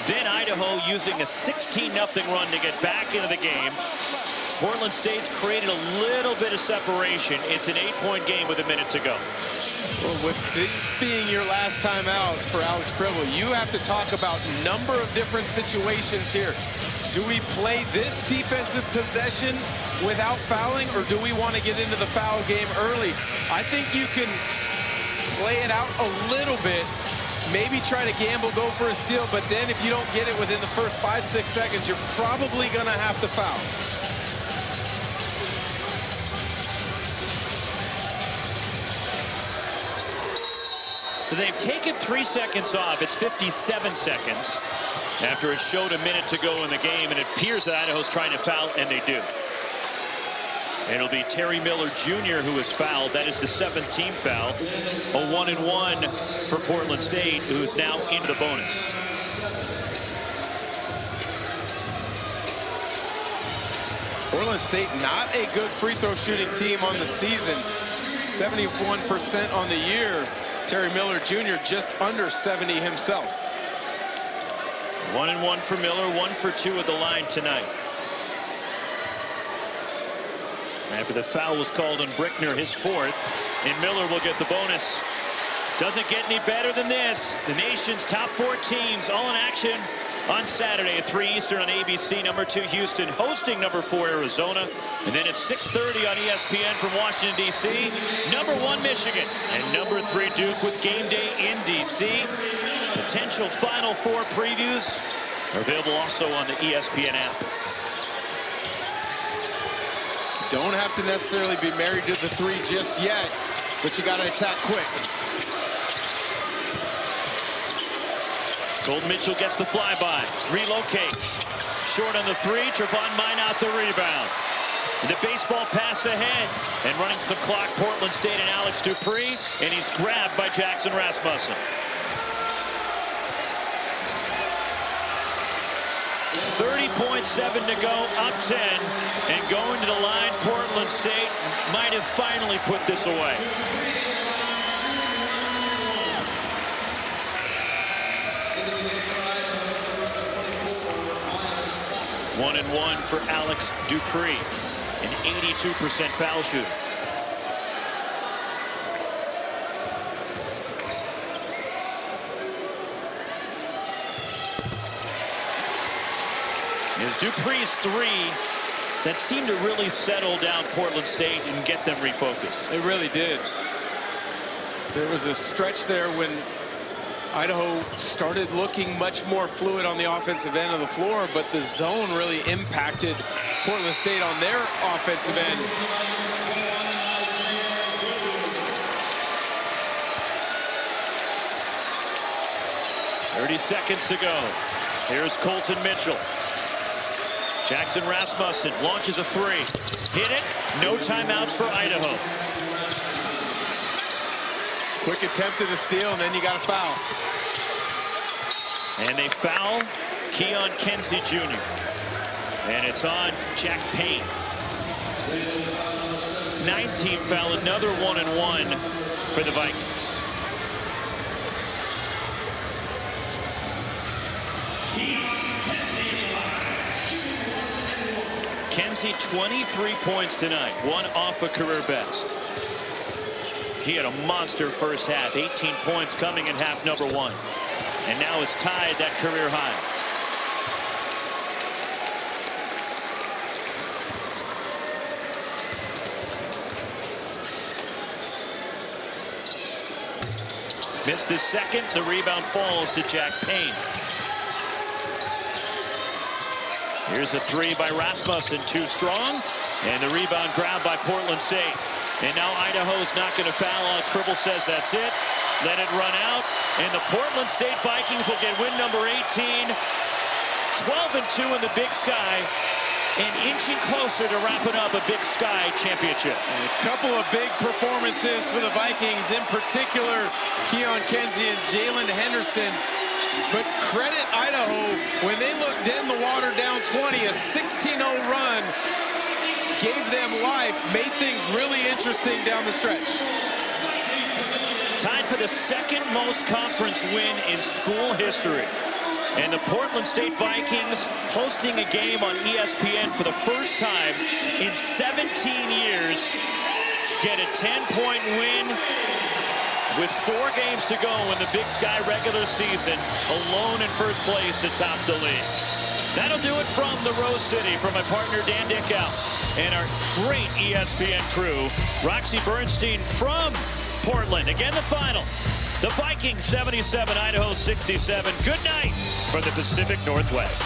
Then Idaho using a 16-0 run to get back into the game. Portland State's created a little bit of separation. It's an 8-point game with a minute to go. Well, with this being your last time out for Alex Fribble, you have to talk about a number of different situations here. Do we play this defensive possession without fouling, or do we want to get into the foul game early? I think you can play it out a little bit, maybe try to gamble, go for a steal, but then if you don't get it within the first 5-6 seconds, you're probably going to have to foul. So they've taken 3 seconds off. It's 57 seconds after it showed a minute to go in the game, and it appears that Idaho's trying to foul, and they do. And it'll be Terry Miller Jr. who is fouled. That is the 7th team foul. A 1-and-1 for Portland State, who is now into the bonus. Portland State not a good free throw shooting team on the season. 71% on the year. Terry Miller Jr. just under 70 himself. 1-and-1 for Miller, 1 for 2 at the line tonight. After the foul was called on Brickner, his 4th, and Miller will get the bonus. Doesn't get any better than this. The nation's top 4 teams all in action on Saturday at 3 Eastern on ABC. Number 2 Houston hosting number 4 Arizona, and then at 6:30 on ESPN from Washington D.C. number 1 Michigan and number 3 Duke with game day in D.C. Potential Final Four previews are available also on the ESPN app. Don't have to necessarily be married to the 3 just yet, but you got to attack quick. Colton Mitchell gets the flyby, relocates. Short on the 3, Trevon Minot the rebound. And the baseball pass ahead, and running some clock, Portland State and Alex Dupree, and he's grabbed by Jackson Rasmussen. 30.7 to go, up 10, and going to the line, Portland State might have finally put this away. One and one for Alex Dupree, an 82% foul shooter. Is Dupree's three that seemed to really settle down Portland State and get them refocused. It really did. There was a stretch there when Idaho started looking much more fluid on the offensive end of the floor, but the zone really impacted Portland State on their offensive end. .30 to go. Here's Colton Mitchell. Jackson Rasmussen launches a three. Hit it. No timeouts for Idaho. Quick attempt at a steal, and then you got a foul. And they foul Keon Kenzie Jr. And it's on Jack Payne. 19 foul, another 1-and-1 for the Vikings. Kenzie 23 points tonight, one off a career best. He had a monster first half, 18 points coming in half number one. And now it's tied that career high. Missed the second, the rebound falls to Jack Payne. Here's a three by Rasmussen, too strong, and the rebound grabbed by Portland State. And now Idaho's not going to foul. Alex Cribble says that's it. Let it run out, and the Portland State Vikings will get win number 18. 12-2 in the Big Sky, and inching closer to wrapping up a Big Sky championship. And a couple of big performances for the Vikings, in particular Keon Kenzie and Jalen Henderson. But credit Idaho, when they looked dead in the water down 20, a 16-0 run gave them life, made things really interesting down the stretch. Tied for the second most conference win in school history. And the Portland State Vikings hosting a game on ESPN for the first time in 17 years. Get a 10-point win with 4 games to go in the Big Sky regular season, alone in first place atop the league. That'll do it from the Rose City. From my partner Dan Dickow and our great ESPN crew, Roxy Bernstein from Portland. Again, the final. The Vikings 77, Idaho 67. Good night from the Pacific Northwest.